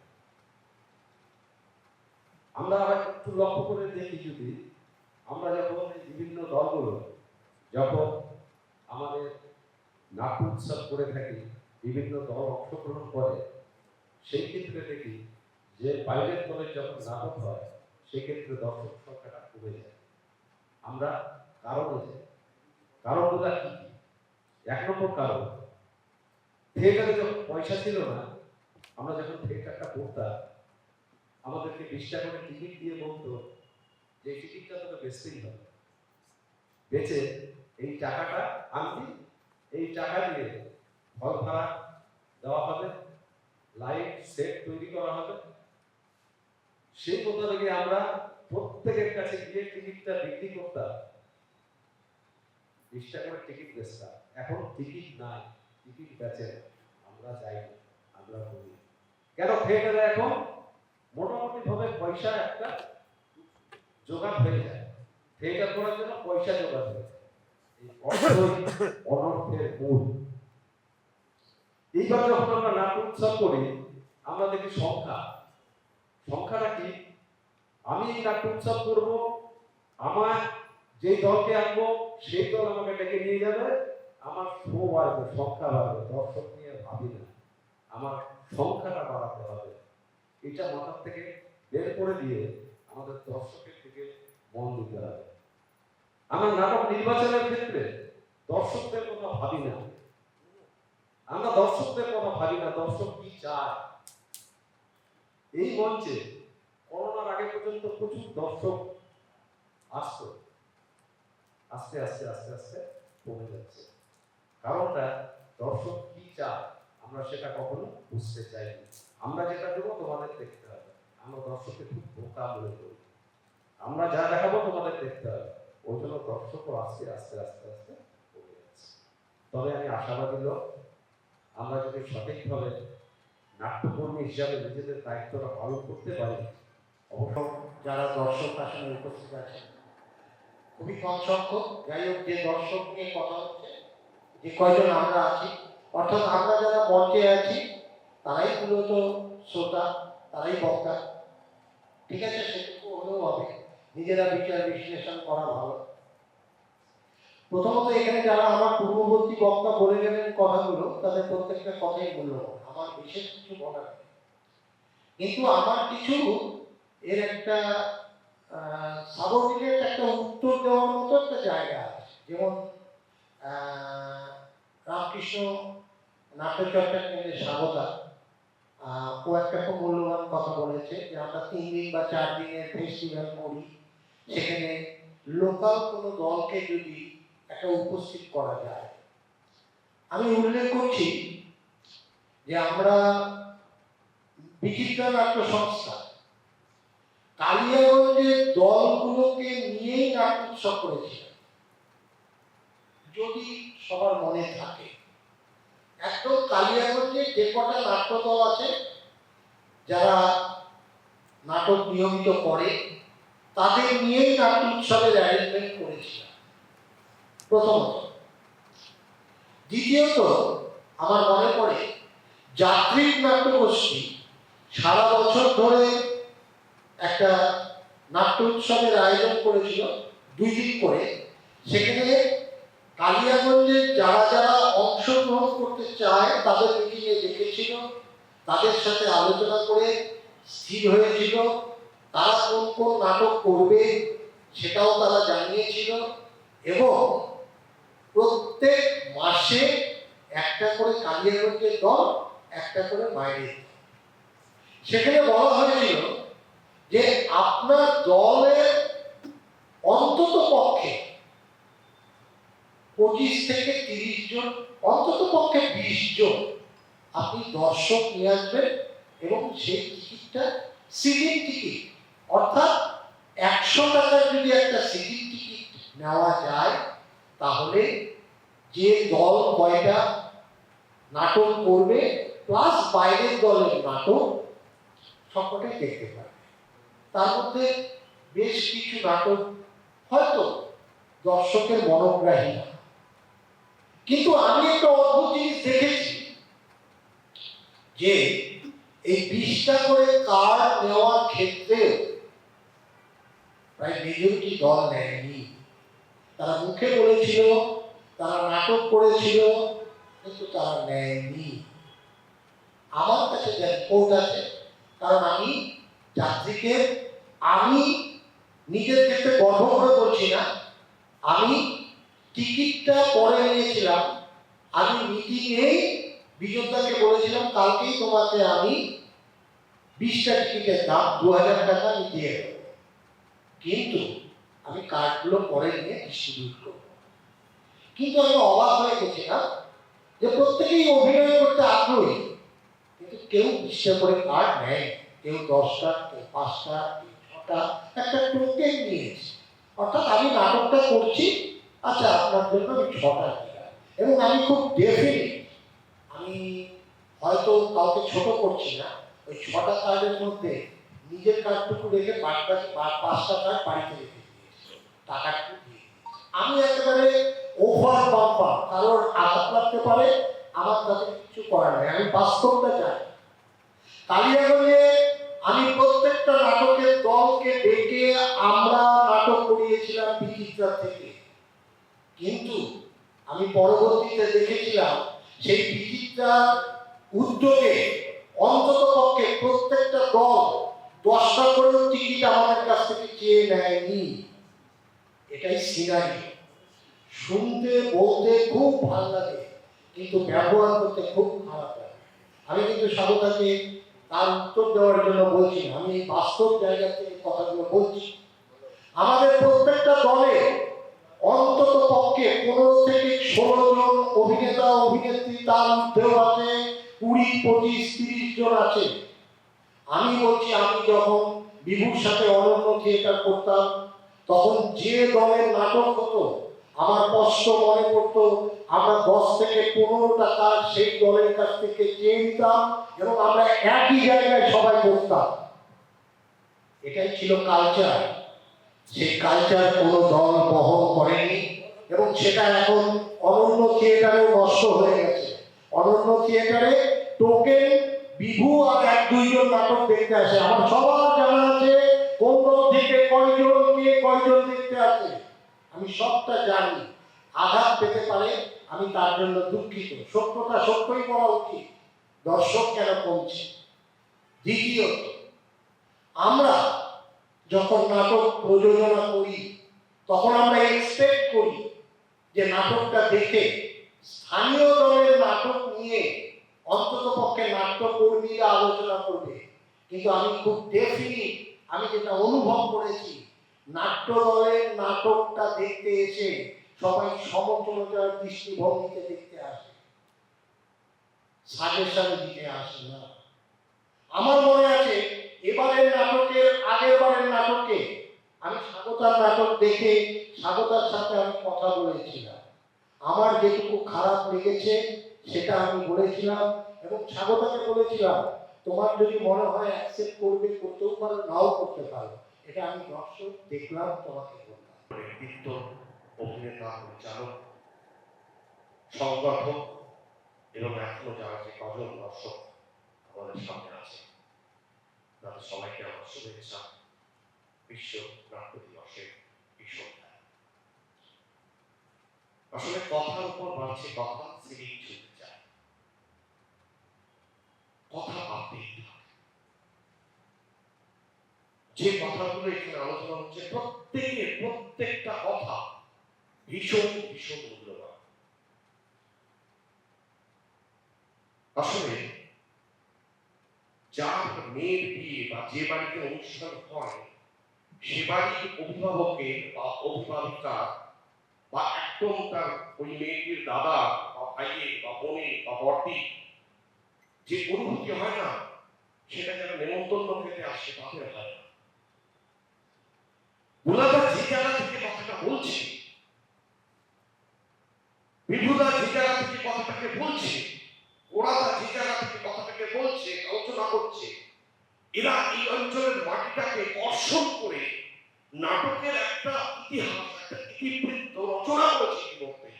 আমরা আবার একটু লক্ষ্য করে দেখি, যদি আমরা যখন বিভিন্ন দলগুলো যখন আমাদের নাট্য উৎসব করে থাকি, বিভিন্ন দল অংশগ্রহণ করে, সেই ক্ষেত্রে দেখি যে বাইরের দলের যখন নাটক হয় সেক্ষেত্রে দর্শক সংখ্যাটা কমে যায়। আমরা কারণে যাই, কারণগুলো কি কি? এক নম্বর কারণ, থিয়েটারে যখন পয়সা ছিল না, আমরা যখন থিয়েটারটা করতাম আমাদেরকে 20 টাকা করে টিকিট দিয়ে বলতো যে টিকিটটা তোকে বেচতেই হবে, বেচে এই টাকাটা আনবি, এই টাকা দিয়ে হল ভাড়া দেওয়া হবে, লাইট সেট তৈরি করা হবে। সেই কথা থেকে আমরা প্রত্যেকের কাছে গিয়ে টিকিটটা বিক্রি করতাম, 20 টাকা করে টিকিট বেচতাম। এখন টিকিট নাই, টিকিট বেচে আমরা যাই না, আমরা বলি কেন? থিয়েটারে এখন মোটামুটি ভাবে পয়সা একটা জোগাড় হয়ে যায়, থিয়েটার করার জন্য পয়সা জোগাড় হয়ে যায়। এই অর্থই অনর্থের মূল। এইবার যখন আমরা নাটক উৎসব করি, আমরা দেখি সংখ্যাটা কি? আমি এই নাট্য উৎসব করবো, আমার যে দলকে আনবো সেই দল আমাকে ডেকে নিয়ে যাবে, আমার শো বাড়বে, সংখ্যা বাড়বে, দর্শক নিয়ে ভাবি না, আমার সংখ্যাটা বাড়াতে হবে। এটা মাথার থেকে বের করে দিয়ে আমাদের দর্শকের দিকে মন দিতে হবে। আমরা নাটক নির্বাচনের ক্ষেত্রে দর্শকদের কথা ভাবি না, আমরা দর্শকদের কথা ভাবি না, দর্শক কি চায়। এই মঞ্চে করোনার আগে পর্যন্ত প্রচুর দর্শক আসতো, আস্তে আস্তে আস্তে আস্তে কমে যাচ্ছে। কারণটা দর্শক কি চায় আমরা সেটা কখনো বুঝতে চাইনি। আমরা যেটা দেবো তোমাদের দেখতে হবে, আমরা দর্শককে খুব বোকা মনে করি, আমরা যা দেখাবো তোমাদের দেখতে হবে, ওই জন্য দর্শকও আস্তে আস্তে আস্তে আস্তে কমে যাচ্ছে। তবে আমি আশাবাদী লোক, আমরা যদি সঠিকভাবে নাট্যকর্মী হিসাবে নিজেদের দায়িত্বটা পালন করতে পারি, অবশ্য যারা দর্শক আসলে উপস্থিত আছেন খুবই কম সংখ্যক। যাই হোক, যে দর্শক নিয়ে কথা হচ্ছে, যে কয়জন আমরা আছি, অর্থাৎ আমরা যারা মঞ্চে আছি তারাই মূলত শ্রোতা, তারাই বক্তা। ঠিক আছে, সেটুকু হলেও হবে, নিজেরা বিচার বিশ্লেষণ করা ভালো। প্রথমত এখানে যারা আমার পূর্ববর্তী বক্তা বলে গেলেন কথাগুলো, তাদের প্রত্যেকটা কথাই মূল্যবান, আমার বিশেষ কিছু বলার নেই। কিন্তু আমার কিছু এর একটা সাবঅর্ডিনেট একটা উত্তর দেওয়ার মতো একটা জায়গা আছে। যেমন রামকৃষ্ণ নাট্যচর্চা কেন্দ্রের স্বাগতা, ও একটা খুব মূল্যবান কথা বলেছে যে আমরা 3 দিন বা 4 দিনের ফেস্টিভ্যাল করি, সেখানে লোকাল কোনো দলকে যদি একটা উপস্থিত করা যায়। আমি উল্লেখ করছি যে আমরা বিচিত্রা নাট্য সংস্থা কালিয়াগঞ্জের দলগুলোকে নিয়েই নাট্য উৎসব করেছিলাম, যদি সবার মনে থাকে। একদম কালিয়াগঞ্জে যে কটা নাট্য দল আছে যারা নাটক নিয়মিত করে, তাদের নিয়েই নাট্য উৎসবের অ্যারেঞ্জমেন্ট করেছিলাম প্রথমত। দ্বিতীয়ত, আমার মনে পড়ে যাত্রিক নাট্যগোষ্ঠী সারা বছর ধরে একটা নাট্য উৎসবের আয়োজন করেছিল 2 দিন করে। সেখানে কালিয়াগঞ্জে যারা যারা অংশগ্রহণ করতে চায় তাদের মিটিংয়ে ডেকেছিল, তাদের সাথে আলোচনা করে স্থির হয়েছিল তারা কোন কোন নাটক করবে সেটাও তারা জানিয়েছিল, এবং প্রত্যেক মাসে একটা করে কালিয়াগঞ্জের দল, একটা করে বাইরের দল। সেখানে বলা হয়েছিল যে আপনার দলের অন্তত পক্ষে 25 থেকে 30 জন, অন্তত পক্ষে 20 জন আপনি দর্শক নিয়ে আসবেন, এবং সেই টিকিটটা সিটিং টিকিট, অর্থাৎ 100 টাকার যদি একটা সিটিং টিকিট নেওয়া যায় তাহলে যে দল কয়টা নাটক করবে প্লাস বাইরের দলের নাটক সবকটাই দেখতে পাবে। তার মধ্যে বেশ কিছু নাটক হয়তো দর্শকের মনোগ্রাহী না, কিন্তু আমি একটা অদ্ভুত জিনিস দেখেছি যে এই 20টা করে কার্ড নেওয়ার ক্ষেত্রে প্রায় মেজরিটি দল নেয়নি। তারা মুখে বলেছিল, তারা নাটক করেছিল, কিন্তু তারা নেয়নি। আমার কাছে যে রিপোর্ট আছে, কারণ আমি যাত্রীকে, আমি নিজের ক্ষেত্রে গর্ব করে বলছি না, আমি টিকিটটা পরে নিয়েছিলাম। আমি মিটিংয়েই বিজয়দাকে বলেছিলাম কালকেই তোমাকে আমি 20টা টিকিটের দাম 2000 টাকা আমি দিয়ে দেবো, কিন্তু আমি কার্ডগুলো পরে নিয়ে ডিস্ট্রিবিউট করব। কিন্তু আমি অবাক হয়ে গেছিলাম যে প্রত্যেকেই অভিনয় করতে আগ্রহী, কিন্তু কেউ 20টা করে কার্ড নেয়, কেউ 10টা, কেউ 5টা, কেউ 6টা, একটা টোকেন নিয়েছে। অর্থাৎ আমি নাটকটা করছি, আচ্ছা আপনার জন্য আমি 6টা দিলাম। এবং আমি খুব ডেফিনিট, আমি হয়তো কাউকে ছোট করছি না, ওই 6টা কার্ডের মধ্যে নিজের কার্ডটুকু রেখে 5টা কার্ড বাড়িতে রেখে দিয়েছি, টাকাটুকু দিয়ে দিয়েছি। আমি একেবারে ওভার কনফার্ম, কারোর আঘাত লাগতে পারে, আমার তাতে কিছু করার নেই, আমি বাস্তবটা জানি। কালিয়াগঞ্জে আমি প্রত্যেকটা নাটকের দলকে ডেকে আমরা নাটক করিয়েছিলাম বিচিত্রা থেকে, কিন্তু আমি পরবর্তীতে দেখেছিলাম সেই বিচিত্রার উদ্যোগে অন্তত পক্ষে প্রত্যেকটা দল 10টা করেও টিকিট আমাদের কাছ থেকে চেয়ে নেয়নি। এটাই সিনারি। শুনতে বলতে খুব ভালো লাগে, কিন্তু ব্যবহার করতে খুব খারাপ লাগে। আমি কিন্তু স্বাগতাকে তার উত্তর দেওয়ার জন্য বলছি না, আমি এই বাস্তব জায়গা থেকে কথাগুলো বলছি। আমাদের প্রত্যেকটা দলে অন্তত পক্ষে 15 থেকে 16 জন অভিনেতা অভিনেত্রী, তার মধ্যেও আছে 20, 25, 30 জন আছে। আমি বলছি, আমি যখন বিভুর সাথে অনন্য থিয়েটার করতাম, তখন যে দলের নাটক হতো আমার স্পষ্ট মনে পড়তো, আমরা 10 থেকে 15টা কাজ সেই দলের কাছ থেকে চেয়ে নিতাম এবং আমরা একই জায়গায় সবাই বসতাম। এটাই ছিল কালচার। সেই কালচার কোনো দল বহন করেনি এবং সেটা এখন অনন্য থিয়েটারে নষ্ট হয়ে গেছে। অনন্য থিয়েটারে টোকেন বিভু আর 1-2 জন নাটক দেখতে আসে। আমার সবার জানা আছে কোন দল থেকে কয়জন, কে কয়জন দেখতে আসে, আমি সবটা জানি। আঘাত পেতে পারে, আমি তার জন্য দুঃখিত। সত্যটা সত্যই বলা উচিত। দর্শক কেন কমছে? দ্বিতীয়ত, আমরা যখন নাটক প্রযোজনা করি তখন আমরা এক্সপেক্ট করি যে নাটকটা দেখে স্থানীয় দলের নাটক নিয়ে অন্তত পক্ষে নাট্যকর্মীরা আলোচনা করবে। কিন্তু আমি খুব ডেফিনিট, আমি যেটা অনুভব করেছি, নাট্য দলের নাটকটা দেখতে এসে সবাই সমালোচনার দৃষ্টিভঙ্গিতে দেখতে আসে, সাজেশন দিতে আসে না। আমার মনে আছে এবারের নাটকের আগের বারের নাটকে আমি স্বাগতার নাটক দেখে স্বাগতার সাথে আমি কথা বলেছিলাম। আমার যেটুকু খারাপ লেগেছে সেটা আমি বলেছিলাম এবং স্বাগতাকে বলেছিলাম, তোমার যদি মনে হয় অ্যাকসেপ্ট করবে, করতেও পারো, নাও করতে পারো, এটা আমি দর্শক দেখলাম, তোমাকে বললাম। ব্যক্তিত্ব, অভিনেতা, পরিচালক, সংগঠক এবং এখনো যারা যে কজন দর্শক আমাদের সামনে আছে, তাদের সবাইকে আমার শুভেচ্ছা বিশ্ব নাট্য দিবসের ভীষণ। আসলে কথার উপর বাড়ছে কথা, সিরিজ চলতে চায়, কথা ভাবতেই থাকে। যে কথাগুলো এখানে আলোচনা হচ্ছে প্রত্যেকটা কথা ভীষণ ভীষণ মূল্যবান। আসলে যার মেয়ের বিয়ে বা যে বাড়িতে অনুষ্ঠান হয়, সে বাড়ির অভিভাবকের বা অভিভাবিকা বা একদম তার ওই মেয়েটির দাদা বা ভাইয়ের বা বোনের বা বড়দি যে অনুভূতি হয় না, সেটা যারা নেমন্তন্ন খেতে আসে তাদের হয় না। ওনারা যে জায়গা থেকে কথাটা বলছে, বিভুদা যে জায়গা থেকে কথাটাকে বলছে, ওরাদা যে জায়গা থেকে কথাটাকে বলছে, আলোচনা করছে, এরা এই অঞ্চলের মাটিটাকে কর্ষণ করে নাটকের একটা ইতিহাস, একটা ইতিবৃত্ত রচনা করেছে ইতিমধ্যে।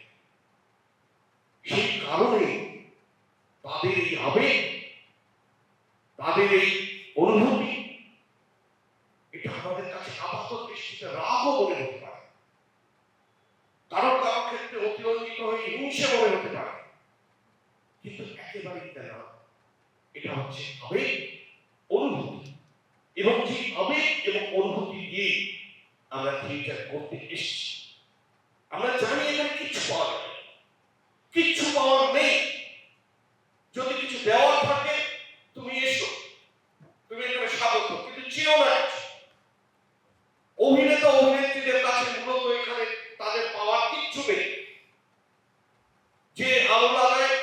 সেই কারণে তাদের এই আবেগ, তাদের এই অনুভূতি, এটা আমাদের কাছে আপাত দৃষ্টিতে রাগও মনে হতে পারে, কারো কারো ক্ষেত্রে অতিরঞ্জিত হয়ে হিংসে মনে হতে পারে, কিন্তু একেবারেই তা না। এটা হচ্ছে আবেগ, অনুভূতি, এবং সেই আবেগ এবং অনুভূতি দিয়ে আমরা থিয়েটার করতে এসেছি। আমরা জানি এখানে কিছু পাওয়া যাবে, কিচ্ছু পাওয়ার নেই। যদি কিছু দেওয়ার থাকে তুমি এসো, তুমি এখানে স্বাগত, কিন্তু চেয়েও না কিছু। অভিনেতা অভিনেত্রীদের কাছে মূলত এখানে তাদের পাওয়ার কিচ্ছু নেই। যে আলো লাগায়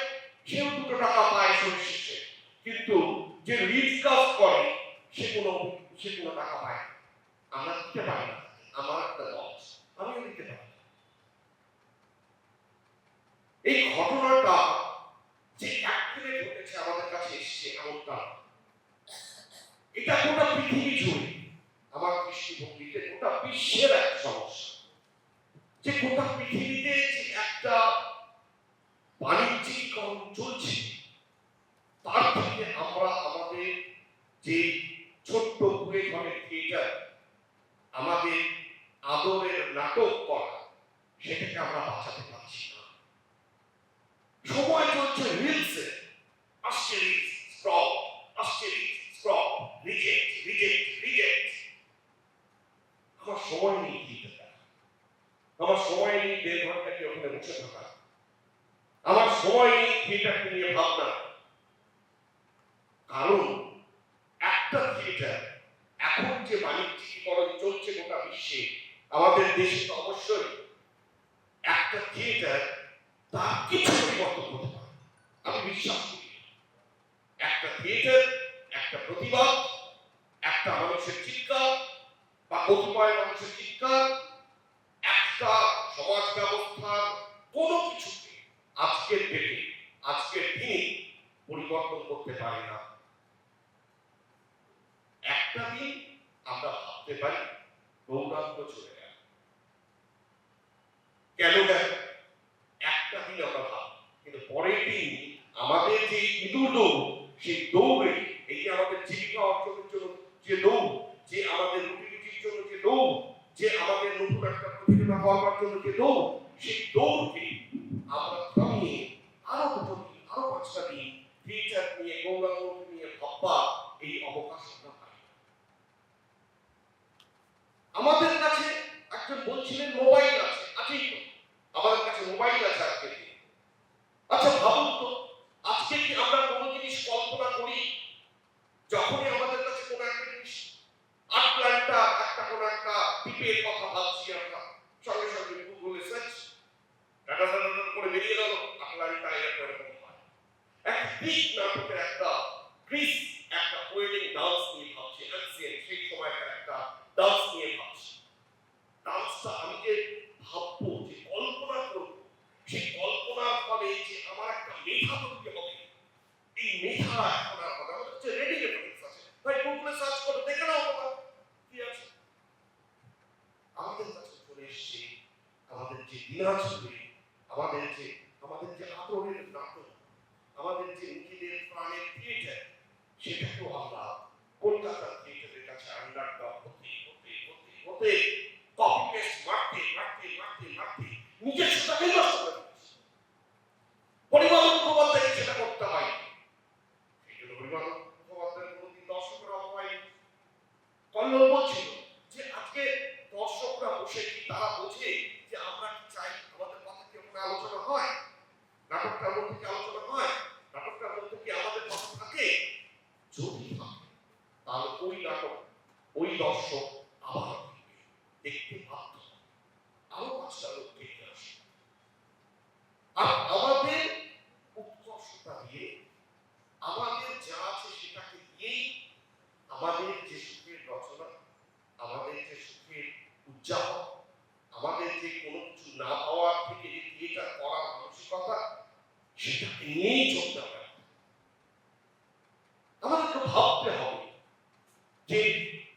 সেও 2 টাকা পায় শেষে, কিন্তু যে লিড কাস্ট করে সে কোনো টাকা পায় না। আমরা দিতে পারি না, আমার একটা লস, আমিও দিতে পারি। এই ঘটনাটা যে একদিনে ঘটেছে আমাদের কাছে এসেছে এমনটা, এটা গোটা পৃথিবী জুড়ে, আমার দৃষ্টিভঙ্গিতে গোটা বিশ্বের এক সমস্যা। যে গোটা পৃথিবীতে যে একটা বাণিজ্যিকরণ চলছে, তার থেকে আমরা আমাদের যে ছোট্ট কুয়ে ঘরের থিয়েটার, আমাদের আদরের নাটক করা, সেটাকে আমরা বাঁচাতে পারছি না। সময় চলছে রিলসে, আসছে রিলস, স্ক্রল, আসছে reels, scroll, reject, reject, reject. আমার সময় নেই থিয়েটার, আমার সময় নেই 1.5 ঘন্টা কি ওখানে বসে থাকা, আমার সময় নেই থিয়েটারকে নিয়ে ভাবনা। কারণ একটা থিয়েটার এখন যে বাণিজ্যিকরণ চলছে গোটা বিশ্বে, আমাদের দেশে তো অবশ্যই, একটা থিয়েটার তার কিছু পরিবর্তন করতে পারে, আমি বিশ্বাস করি। একটা থিয়েটার, একটা প্রতিবাদ, একটা মানুষের চিৎকার বা কতিপয় মানুষের চিৎকার, একটা সমাজ ব্যবস্থার কোনো কিছুকে আজকের ডেটে, আজকের দিনে পরিবর্তন করতে পারে না। একটা দিন আমরা ভাবতে পারি গৌরাঙ্গ চলে গেল, কেন গেল, একটা দিন আমরা ভাব, কিন্তু পরের দিন আমাদের যে ইঁদুর দৌড়, সেই দৌড়ে, এই যে আমাদের জীবিকা অর্জনের জন্য যে দৌড়, যে আমাদের রুটি রুটির জন্য যে দৌড়, যে আমাদের নতুন একটা প্রতিযোগিতা করবার জন্য যে দৌড়, সেই দৌড়কে আমরা থামিয়ে আরো 2 দিন, আরো 5টা দিন থিয়েটার নিয়ে, গৌরাঙ্গ নিয়ে ভাববা এই অবকাশ আমরা পাই। আমাদের কাছে একজন বলছিলেন মোবাইল আছে, আছেই তো, আমাদের কাছে মোবাইল আছে আজকে। আচ্ছা ভাবুন তো, আজকে কি আমরা কোনো জিনিস কল্পনা করি, যখনই আমাদের কাছে কোনো একটা জিনিস আটলান্টা, একটা কোনো একটা দ্বীপের কথা ভাবছি আমরা, সঙ্গে সঙ্গে গুগলে সার্চ, ডাটা করে বেরিয়ে গেল আটলান্টা এরকম হয়। একটা গ্রিক নাটকের একটা গ্রিস একটা ওয়েডিং ডান্স নিয়ে ভাবছি, সেই সময়কার একটা ডান্স নিয়ে ভাবছি। ডান্সটা আমি যে ভাববো, যে কল্পনা করবো, সেই কল্পনার ফলে যে আমার একটা মেধা তৈরি হবে, এই মেধা এখন আর হবে, আমাদের কাছে রেডি রেফারেন্স আছে, তাই গুগলে সার্চ করে দেখে নাও বাবা কি আছে। আমাদের কাছে চলে এসছে আমাদের যে দিনাজপুরে, আমাদের যে আদরের নাটক, আমাদের যে নিজেদের প্রাণের থিয়েটার, সেটাকেও আমরা কলকাতার থিয়েটারের কাছে আন্ডারডগ হতে কপি পেস্ট মারতে নিজের সেটাকে নষ্ট করে দিচ্ছি। পরিবার মুখোপাধ্যায়কে সেটা করতে হয়, সেই জন্য পরিবার মুখোপাধ্যায়ের কোনোদিন দর্শকের অভাব হয়নি। কল্লোল বলছিল যে আজকে দর্শকরা বসে কি তারা বোঝে যে আমরা কি চাই, আমাদের কথা কি ওখানে আলোচনা হয়, নাটকটার মধ্যে কি আলোচনা হয়, নাটকটার মধ্যে কি আমাদের কথা থাকে? যদি থাকে তাহলে ওই নাটক, ওই দর্শক আবার দেখতে বাধ্য, আরো 5টা লোক দেখতে আসে। আর আমাদের উৎকর্ষতা দিয়ে, আমাদের যা আছে সেটাকে দিয়েই আমাদের যে সুখের রচনা, আমাদের যে সুখের উদযাপন, আমাদের যে কোনো কিছু না পাওয়ার থেকে যে থিয়েটার করার মানুষের সেটাকে নিয়েই চলতে হবে। আমাদেরকে ভাবতে হবে যে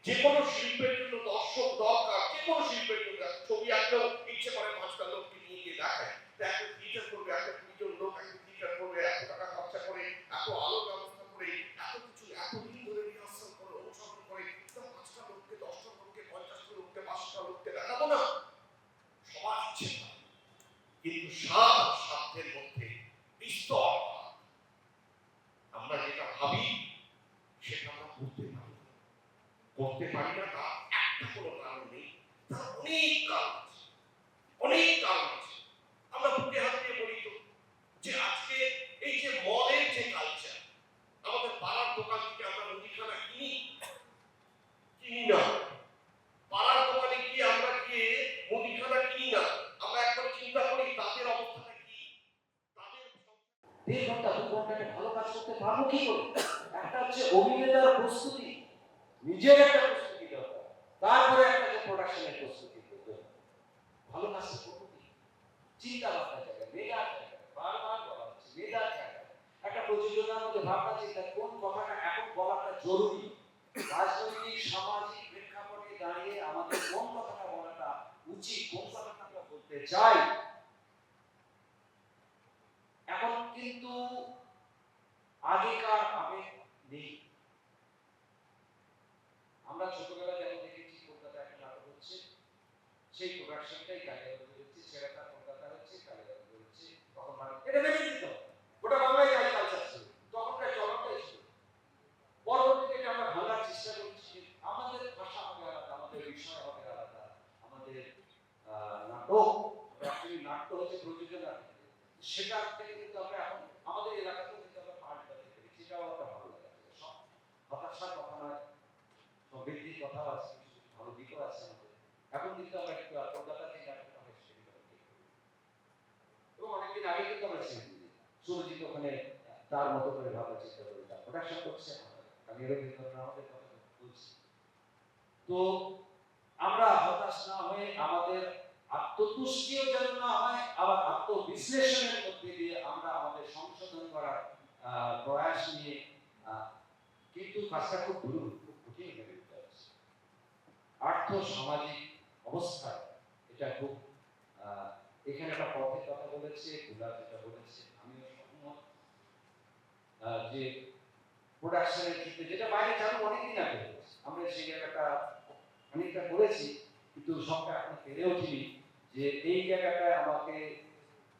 যে কোনো শিল্পের জন্য দর্শক দরকার, যে কোনো শিল্পের জন্য। ছবি আঁকলেও ইচ্ছে করে 5টা লোককে নিয়ে গিয়ে দেখায়, একটা থিয়েটার করবে, একটা 20 জন লোক একটা থিয়েটার করবে, এত টাকা খরচা করে, এত আলো ব্যবস্থা করে, এত কিছু, এতদিন ধরে রিহার্সাল করে, অনুসরণ করে, 5টা লোককে, 10টা লোককে, 50টা লোককে, 5টা লোককে দেখাবো না? সবার ইচ্ছে হয়, কিন্তু সাধ্যের মধ্যে বিস্তর ফারাক। আমরা যেটা ভাবি সেটা আমরা করতে পারি না, তার একটা কোনো কারণ নেই, তার অনেক কারণ আছে, অনেক কারণ আছে। আমরা বুকে হাত দিয়ে বলি তো যে আজকে এই যে মলের যে কালচার, আমাদের পাড়ার দোকান থেকে আমরা মুদিখানা কিনি না, পাড়ার দোকানে গিয়ে আমরা গিয়ে মুদিখানা কিনি না। আমরা একবার চিন্তা করি তাদের অবস্থাটা কি, তাদের 1.5 ঘন্টা 2 ঘন্টা একটা ভালো কাজ করতে পারবো কি করে? একটা হচ্ছে অভিনেতার প্রস্তুতি, নিজের একটা প্রস্তুতি দরকার, তারপরে একটা যে প্রোডাকশনের প্রস্তুতি করতে হবে। ভালো কাজ করবো কি? চিন্তা ভাবনা জায়গায়, মেধার জায়গায়, বারবার বলা হচ্ছে মেধার জায়গায়, একটা প্রযোজনার মধ্যে ভাবনা চিন্তা, কোন কথাটা এখন বলাটা জরুরি, রাজনৈতিক সামাজিক প্রেক্ষাপটে দাঁড়িয়ে আমাদের কোন কথাটা বলাটা উচিত, কোন কথাটা আমরা বলতে চাই। এখন কিন্তু আগেকার আবেগ নেই। আমরা ছোটবেলায় যেমন দেখেছি কলকাতায় একটা নাটক হচ্ছে, সেই প্রোডাকশনটাই কালিয়াগঞ্জে হচ্ছে, ছেলেটা কলকাতা হচ্ছে, কালিয়াগঞ্জে হচ্ছে, তখন মানে এটা মেনে নিত, ওটা বাংলায় যাই কালচার ছিল, তখনকার চলনটাই ছিল। পরবর্তীতে এটা আমরা ভাঙার চেষ্টা করছি, আমাদের ভাষা হবে আলাদা, আমাদের বিষয় হবে আলাদা, আমাদের নাটক, অ্যাকচুয়ালি নাট্য হচ্ছে প্রযোজনা, সেটা থেকে কিন্তু আমরা এখন আমাদের এলাকাতেও কিন্তু আমরা পাল্টাতে পেরেছি, সেটাও একটা ভালো লাগে। সব হতাশার কথা নয়, সমৃদ্ধির কথা আছে, কিছু ভালো দিকও আছে আমাদের। এখন কিন্তু আমরা একটু কলকাতা থেকে নাটকটা হয় সেটা এবং অনেকদিন আগে কিন্তু আমরা ছেড়ে দিই, সুরজিৎ ওখানে তার মতো করে ভাবনা চিন্তা করে তার প্রোডাকশন করছে, আমি এর ভিতরে আমাদের কথা বলছি। তো আমরা হতাশ না হয়ে আমাদের আত্মতুষ্টিও যেন না হয়, আবার আত্মবিশ্লেষণের মধ্যে দিয়ে আমরা আমাদের সংশোধন করার প্রয়াস নিয়ে, কিন্তু কাজটা খুব কঠিন হয়ে উঠতে হচ্ছে। আর্থ সামাজিক অবস্থা এটা খুব এখানে একটা পথের কথা বলেছে, গুলা যেটা বলেছে আমিও সহমত, যে প্রোডাকশনের ক্ষেত্রে যেটা বাইরে চালু অনেকদিন আগে হয়েছে, আমরা সেই জায়গাটা অনেকটা করেছি, কিন্তু সবটা এখন পেরে ওঠিনি যে এই জায়গাটায় আমাকে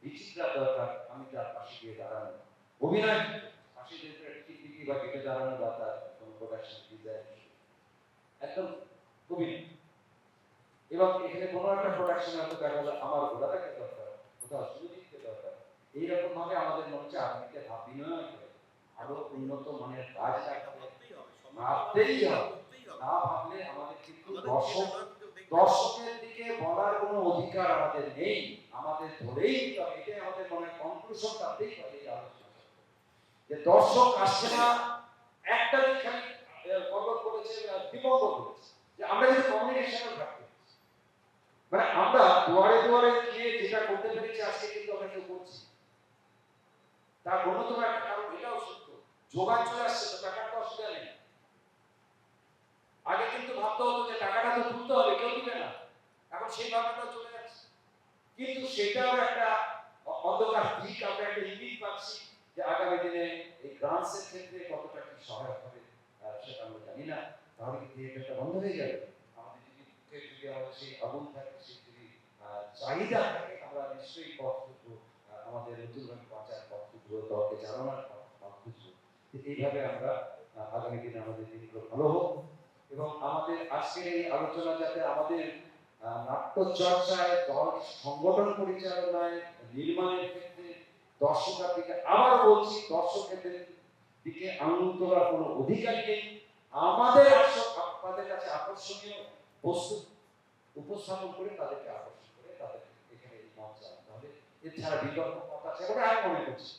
বিচিত্রা দরকার, আমি তার পাশে গিয়ে দাঁড়ানো, অভিনয় পাশে যেতে টিকি বা কেটে দাঁড়ানো বা তার কোনো প্রোডাকশন ডিজাইন একদম অভিনয়। এবং এখানে কোনো একটা প্রোডাকশন হয়তো দেখা গেল আমার ঘোড়াটাকে দরকার, কোথাও সুরজিৎকে দরকার, এইরকম ভাবে আমাদের মনে হচ্ছে আগামীতে ভাব বিনিময় করে আরো উন্নত মানের কাজ ভাবতেই হবে। না ভাবলে আমাদের কিন্তু দর্শকের দিকে বলার কোনো অধিকার আমাদের নেই, আমাদের ধরেই নিতে হবে। এটাই আমাদের মনে কনক্লুশন তাতেই হবে এই আলোচনা, যে দর্শক আসছে না একটা দিক খালি কবর করেছে, বিপক্ষ করেছে, যে আমরা যদি কমিউনিকেশনের থাকতে মানে আমরা দুয়ারে দুয়ারে গিয়ে যেটা করতে পেরেছি আজকে কিন্তু আমরা কেউ করছি, তার অন্যতম একটা কারণ এটাও সত্য, যোগান চলে আসছে, তো টাকার তো অসুবিধা নেই। আগে কিন্তু ভাবতে হতো যে টাকাটা তো তুলতে হবে, কেউ দিবে না, এখন সেই ভাবনাটা চলে যাচ্ছে। কিন্তু সেটাও একটা অন্ধকার দিক, আমরা একটা ইঙ্গিত পাচ্ছি যে আগামী দিনে এই গ্রান্টসের ক্ষেত্রে কতটা কি সহায়ক হবে সেটা আমরা জানি না। তাহলে কি থিয়েটারটা বন্ধ হয়ে যাবে? আমাদের যদি আমাদের সেই আগুন থাকে, সেই যদি চাহিদা থাকে, আমরা নিশ্চয়ই পথ খুঁজবো, আমাদের নতুনভাবে বাঁচার পথ খুঁজবো, দলকে চালানোর পথ খুঁজবো। এইভাবে আমরা আগামী দিনে আমাদের দিনগুলো ভালো হোক, এবং আমাদের আজকের এই আলোচনা যাতে আমাদের নাট্য চর্চায়, দল সংগঠন পরিচালনায়, নির্মাণের ক্ষেত্রে, দর্শকের দিকে, আবার বলছি দর্শকের দিকে আঙুল তোলার কোনো অধিকার নেই। আমাদের আপনাদের কাছে আকর্ষণীয় বস্তু উপস্থাপন করে তাদেরকে আকর্ষণ করে তাদের এখানে মঞ্চে আনতে হবে। এছাড়া বিকল্প পথ আছে ওটা আমি মনে করছি।